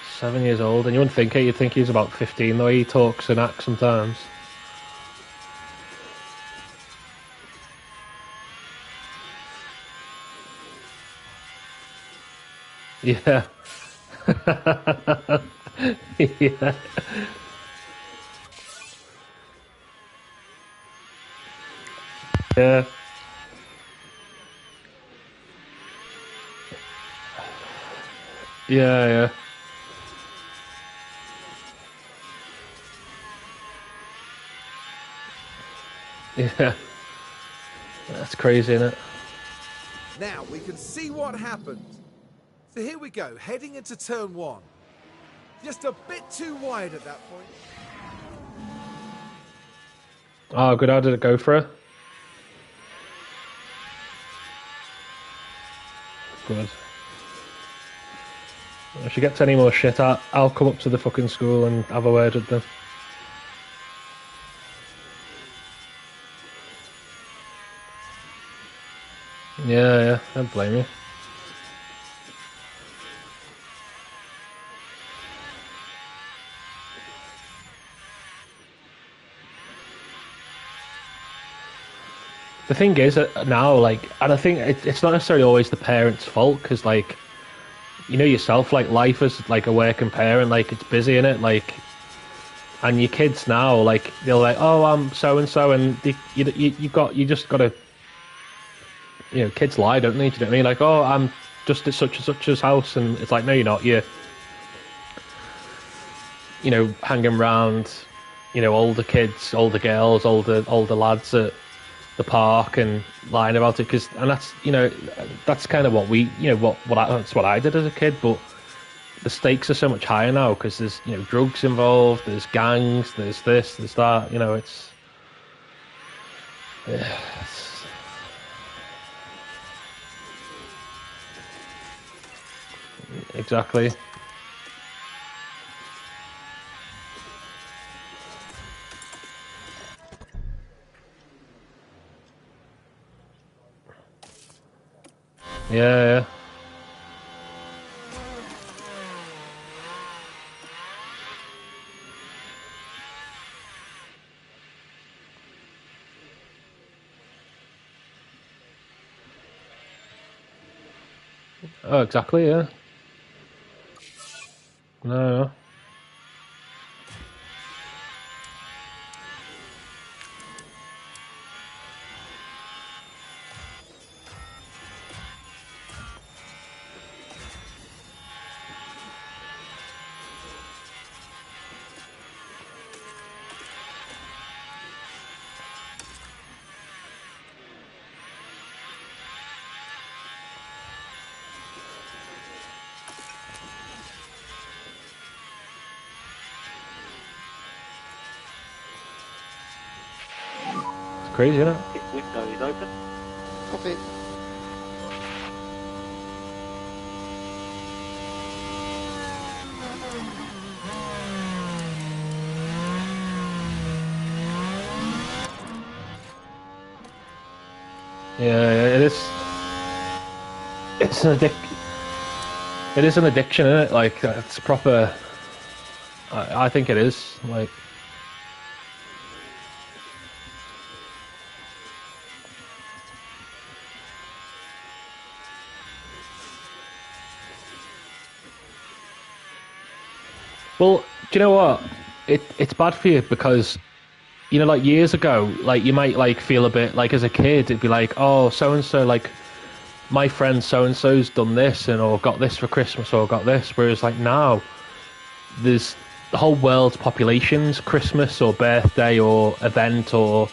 7 years old, and you wouldn't think it. You'd think he's about 15, the way he talks and acts sometimes. Yeah. Yeah. Yeah. Yeah, yeah. Yeah. That's crazy, isn't it? Now we can see what happened. So here we go, heading into turn one. Just a bit too wide at that point. Oh, good. How did it go for her? Good. If she gets any more shit, I'll come up to the fucking school and have a word with them. Yeah, yeah. I don't blame you. The thing is now, like, and I think it's not necessarily always the parents' fault because, like, you know yourself, like, life is like a working parent, like, it's busy in it, like, and your kids now, like, they're like, oh, I'm so and so, and you just gotta, kids lie, don't they? Do you know what I mean? Like, oh, I'm just at such and such's house, and it's like, no, you're not. You're, hanging around, older kids, older girls, older lads at the park and lying about it and that's kind of what that's what I did as a kid, but the stakes are so much higher now because there's drugs involved, there's gangs, there's this, there's that, it's exactly. Yeah, yeah. Oh, exactly, yeah. No. It's crazy, isn't it? Pit window is open. Copy. Yeah, it is. It's an It is an addiction, isn't it? Like it's proper. I think it is. Like. Well, do you know what? It's bad for you because, you know, like years ago, like you might like feel a bit like as a kid, it'd be like, oh, so and so, like my friend so and so's done this and or got this for Christmas or got this. Whereas like now, there's the whole world's population's Christmas or birthday or event or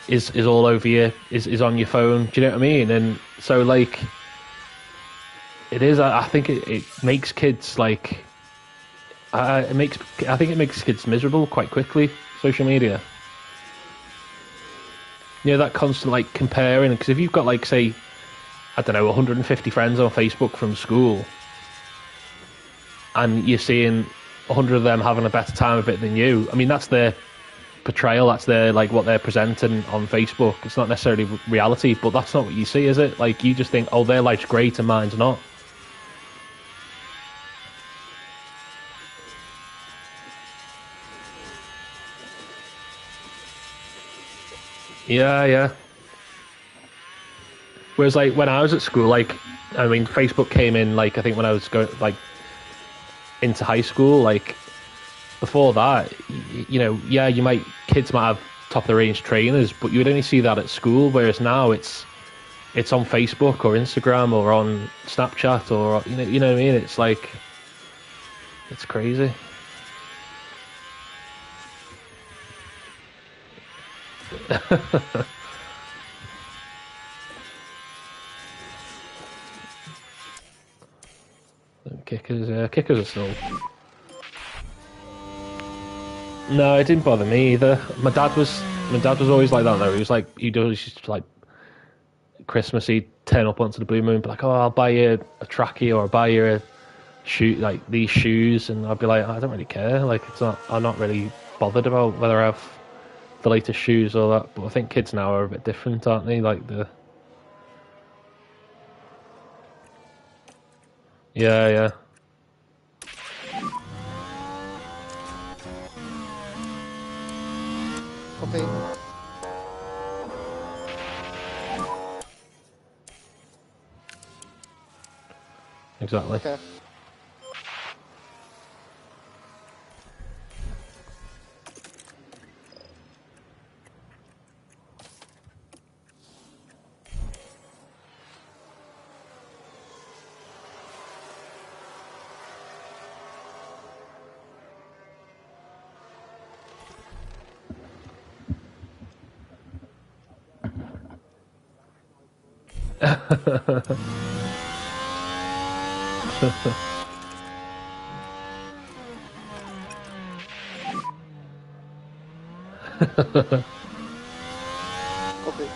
is all over you, is on your phone. Do you know what I mean? And so like, it is. I think it makes kids like. I think it makes kids miserable quite quickly. Social media. You know, that constant like comparing. Because if you've got like say, I don't know, 150 friends on Facebook from school, and you're seeing 100 of them having a better time of it than you. I mean, that's their portrayal. That's their like what they're presenting on Facebook. It's not necessarily reality, but that's not what you see, is it? Like you just think, oh, their life's great and mine's not. Yeah, yeah. Whereas, like, when I was at school, like, I mean, Facebook came in, like, I think when I was going, like, into high school, like, before that, you know, yeah, kids might have top of the range trainers, but you would only see that at school, whereas now it's on Facebook or Instagram or on Snapchat or, you know what I mean? It's like, it's crazy. Kickers are still. No, it didn't bother me either. My dad was always like that though. He was like he'd always just like Christmas. He'd turn up onto the Blue Moon, be like, "Oh, I'll buy you a trackie or I'll buy you a shoe, like these shoes," and I'd be like, "I don't really care. Like, it's not. I'm not really bothered about whether I have the latest shoes or that." But I think kids now are a bit different, aren't they? Like the. Yeah, yeah. Copy. Exactly. Okay. Copy.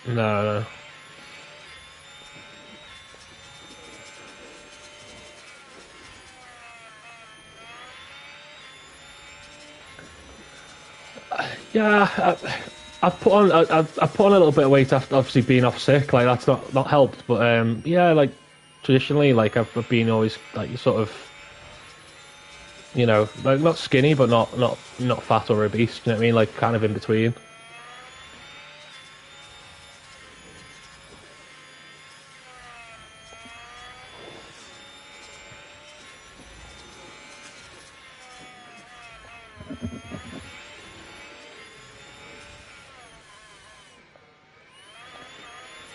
No. Yeah, I've put on I've put on a little bit of weight after obviously being off sick. Like that's not helped, but yeah, like traditionally, like I've been always like sort of, you know, like not skinny, but not fat or obese. You know what I mean? Like kind of in between.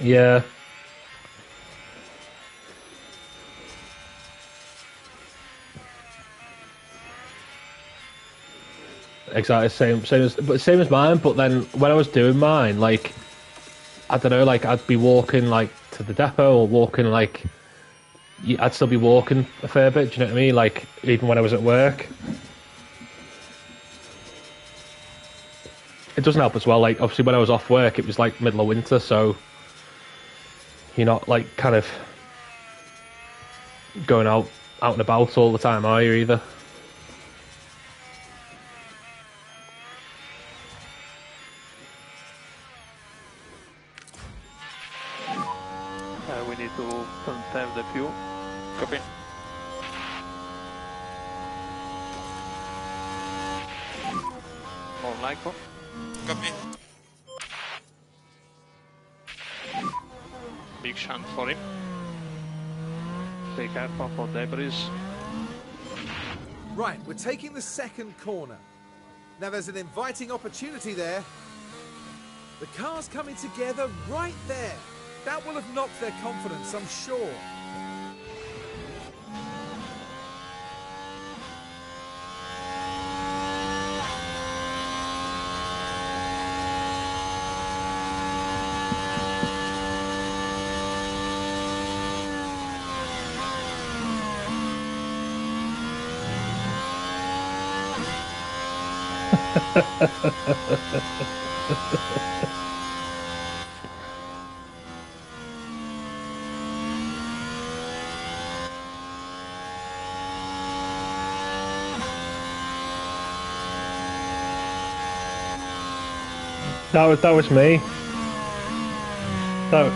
Yeah. Exactly same as mine. But then when I was doing mine, like I don't know, like I'd be walking like to the depot or walking like I'd still be walking a fair bit. Do you know what I mean? Like even when I was at work, it doesn't help as well. Like obviously when I was off work, it was like middle of winter, so you're not like kind of going out and about all the time, are you either? We need to conserve the fuel. Copy. More Lyco. Copy. Big shunt for him. Be careful for debris. Right, we're taking the second corner. Now there's an inviting opportunity there. The car's coming together right there. That will have knocked their confidence, I'm sure. That was me. That.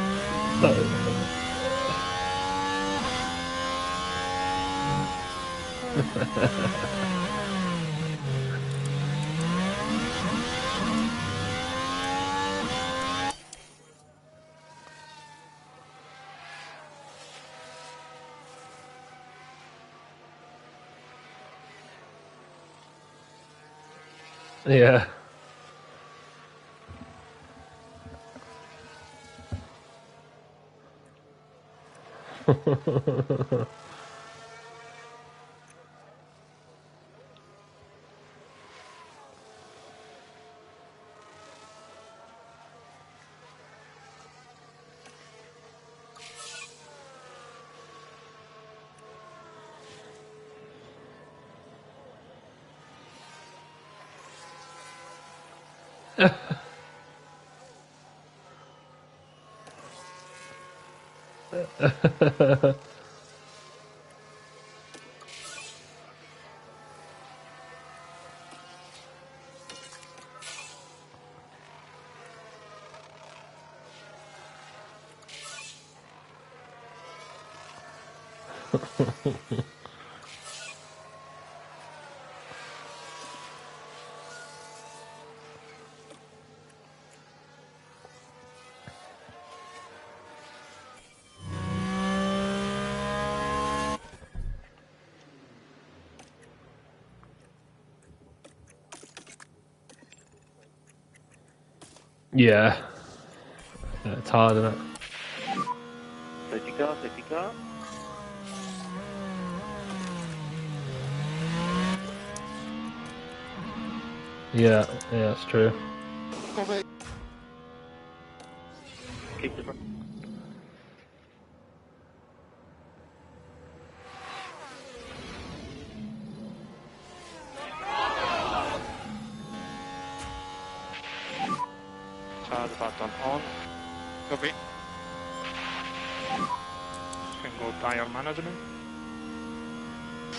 Yeah. Yeah. Yeah, it's hard, isn't it? Safety car, safety car. Yeah, it's true. Copy. Keep the front. Charge button on. Copy. Can go tire management.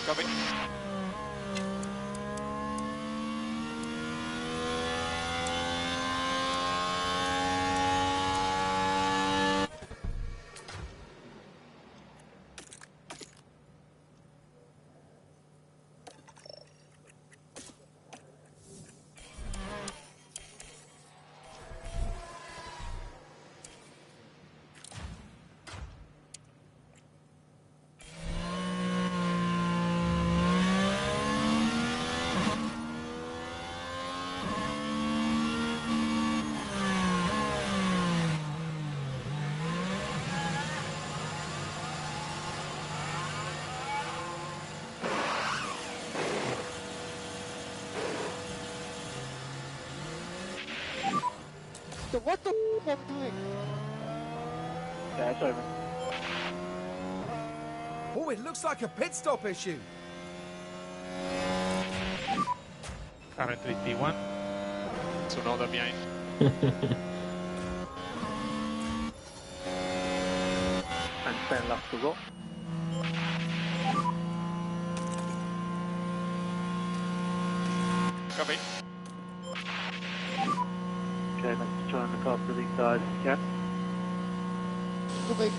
Copy. So what the f am I doing? Yeah, it's over. Oh, it looks like a pit stop issue. Currently P1. So now they're behind. And 10 laps to go. Copy. Okay, let's try and look after these guys if you can. Copy.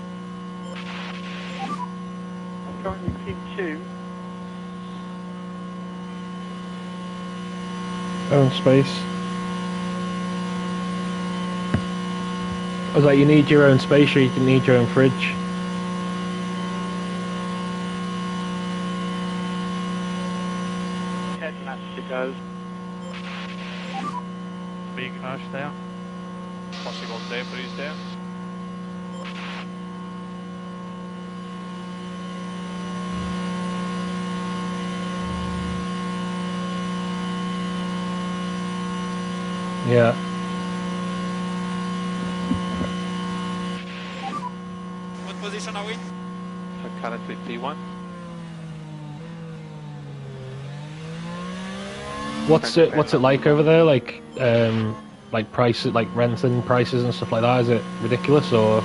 I'm currently team 2. Own space. I was like, you need your own space, or you can need your own fridge. Ten laps to go. Big rush there. Possible debris there. Yeah. What position are we? So currently P1. What's it like over there? Like prices, like renting prices and stuff like that. Is it ridiculous or?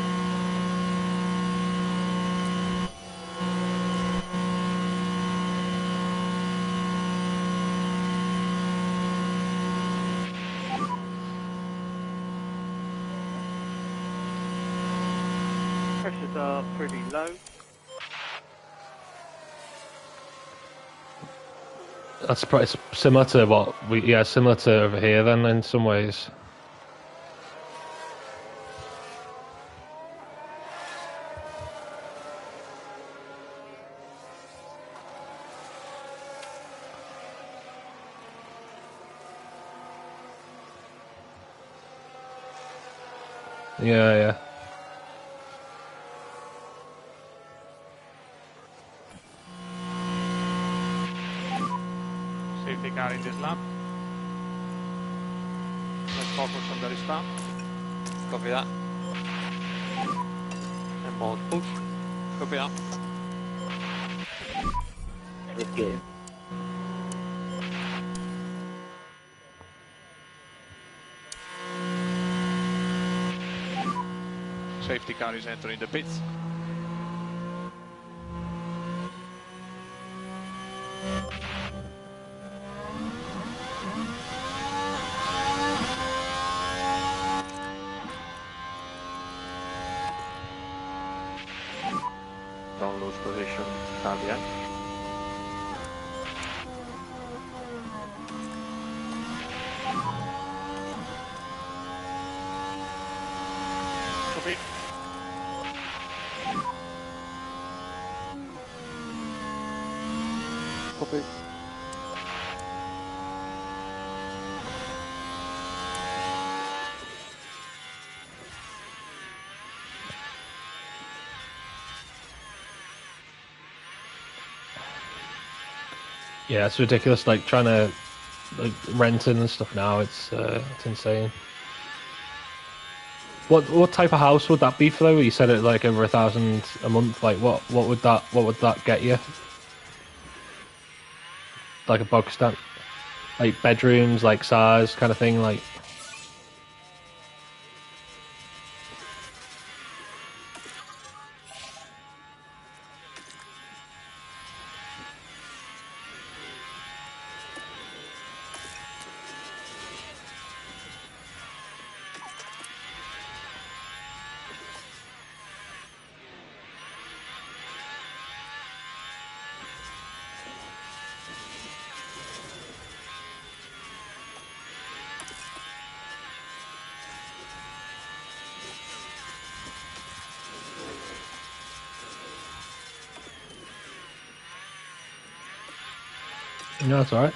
Pressures are pretty low. That's pretty similar to what similar to over here then in some ways. Yeah, yeah. Safety car in this lap. Let's focus on the restart. Copy that. And mode push. Copy that. Let's get in. Safety car is entering the pits. Don't lose position, Italian. Copy. Copy. Yeah, it's ridiculous. Like trying to renting and stuff now. It's insane. What type of house would that be for though? You said it like over 1,000 a month. Like what would that get you? Like a bog stand, like bedrooms, like size kind of thing. Like No, that's alright.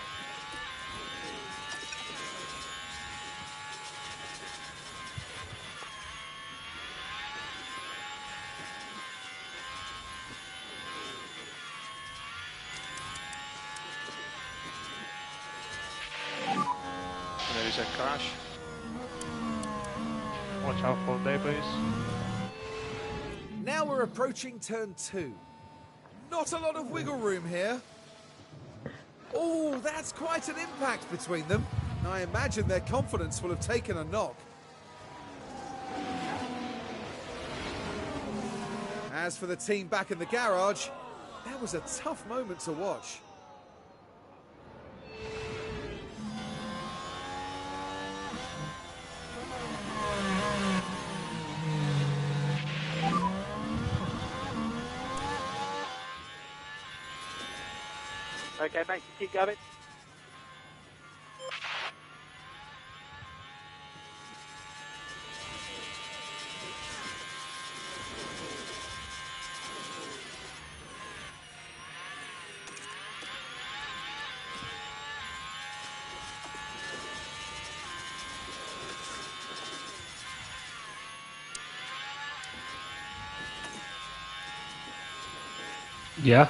There is a crash. Watch out for debris. Now we're approaching turn 2. Not a lot of wiggle room here. Oh, that's quite an impact between them. I imagine their confidence will have taken a knock. As for the team back in the garage, that was a tough moment to watch. Okay, mate, keep going. Yeah.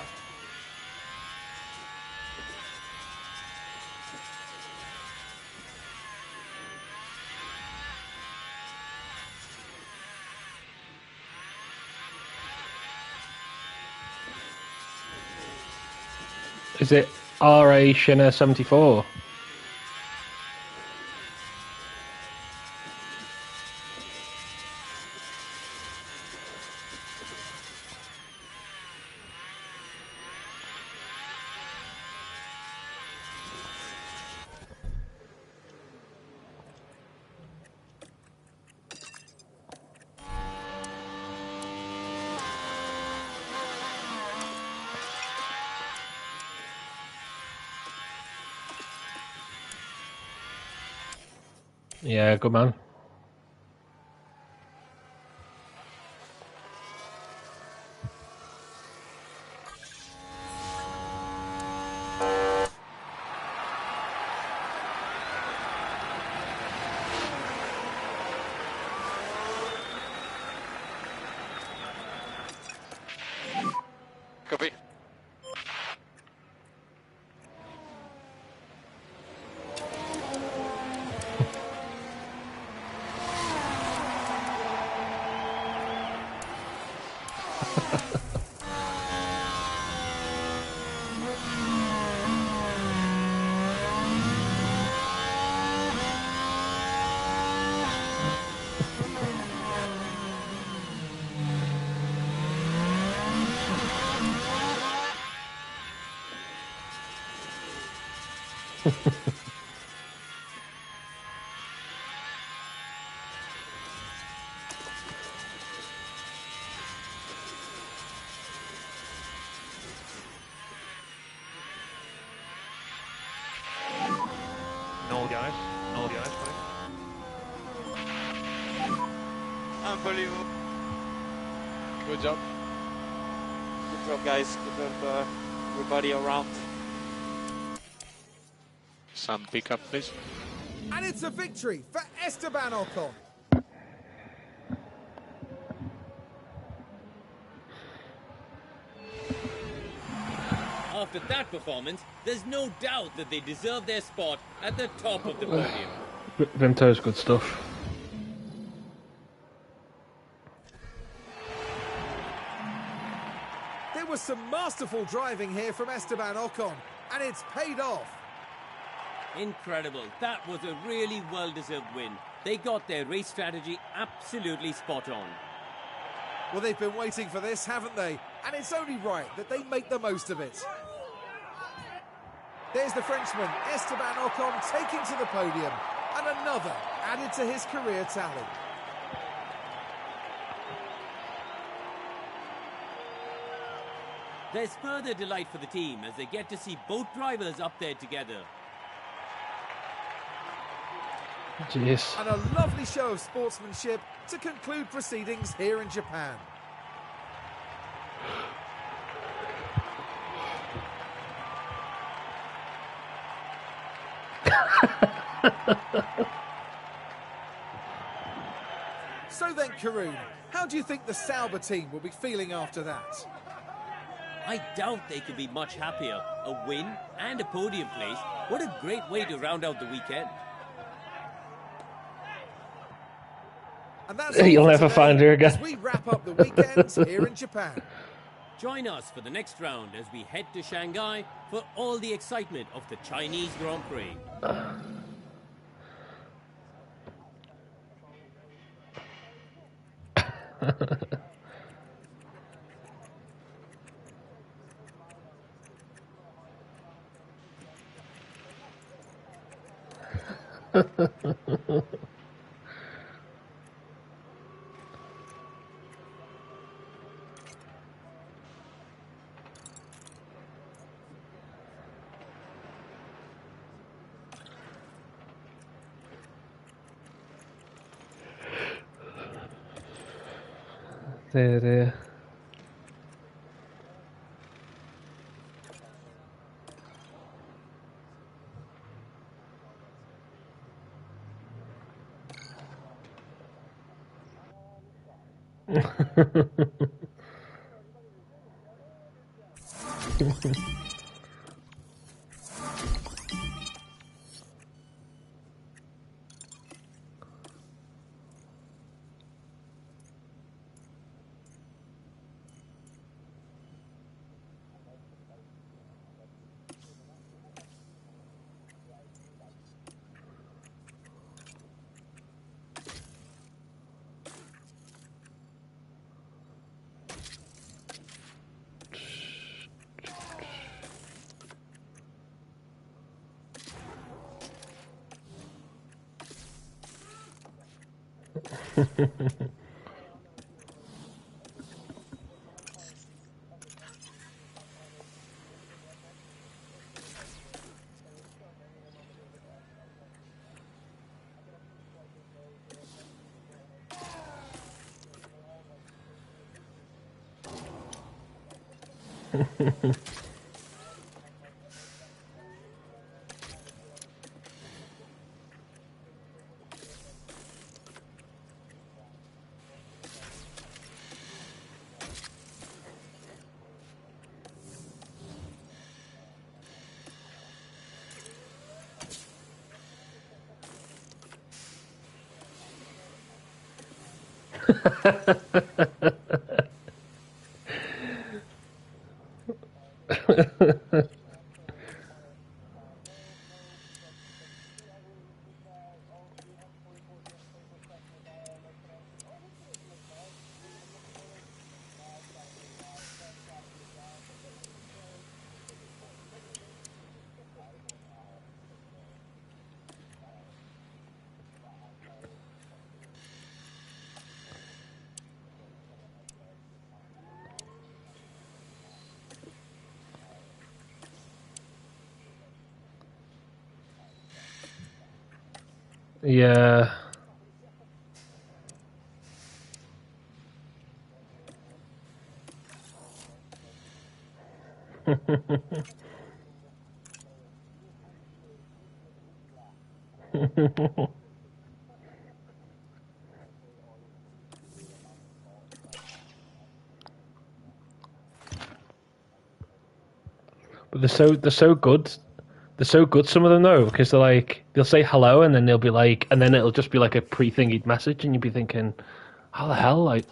Is it RA Shinner 74? Yeah, good man. Copy. No guys, mate. Unbelievable. Good job. Good job, guys. Good job, everybody around. Some pickup, please. And it's a victory for Esteban Ocon. After that performance, there's no doubt that they deserve their spot at the top of the podium. Vinto's good stuff. There was some masterful driving here from Esteban Ocon, and it's paid off. Incredible. That was a really well-deserved win. They got their race strategy absolutely spot on. Well, they've been waiting for this, haven't they? And it's only right that they make the most of it. There's the Frenchman, Esteban Ocon, taking to the podium, and another added to his career tally. There's further delight for the team as they get to see both drivers up there together. Jeez. And a lovely show of sportsmanship to conclude proceedings here in Japan. So then, Karun, how do you think the Sauber team will be feeling after that? I doubt they could be much happier. A win and a podium place. What a great way to round out the weekend. And that's all You'll for never today, find her again. as we wrap up the weekends here in Japan. Join us for the next round as we head to Shanghai for all the excitement of the Chinese Grand Prix. There. Yeah. But they're so good. They're so good. Some of them though, because they'll say hello and then they'll be like, and then it'll just be like a pre-thingied message, and you'll be thinking, how the hell, like.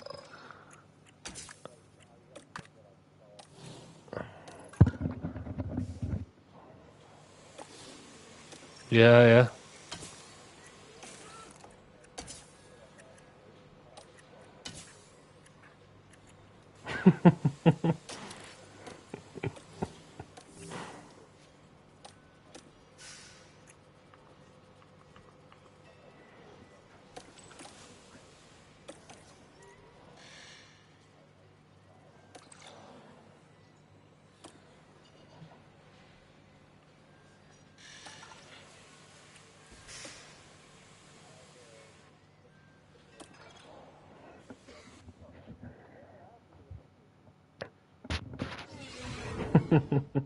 Yeah, yeah.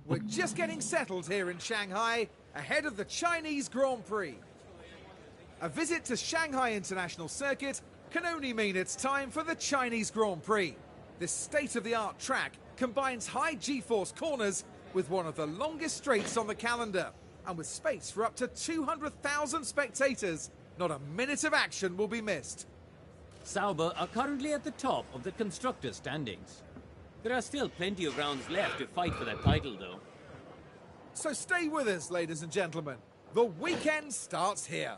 We're just getting settled here in Shanghai, ahead of the Chinese Grand Prix. A visit to Shanghai International Circuit can only mean it's time for the Chinese Grand Prix. This state-of-the-art track combines high G-force corners with one of the longest straights on the calendar. And with space for up to 200,000 spectators, not a minute of action will be missed. Sauber are currently at the top of the constructors' standings. There are still plenty of rounds left to fight for that title, though. So stay with us, ladies and gentlemen. The weekend starts here.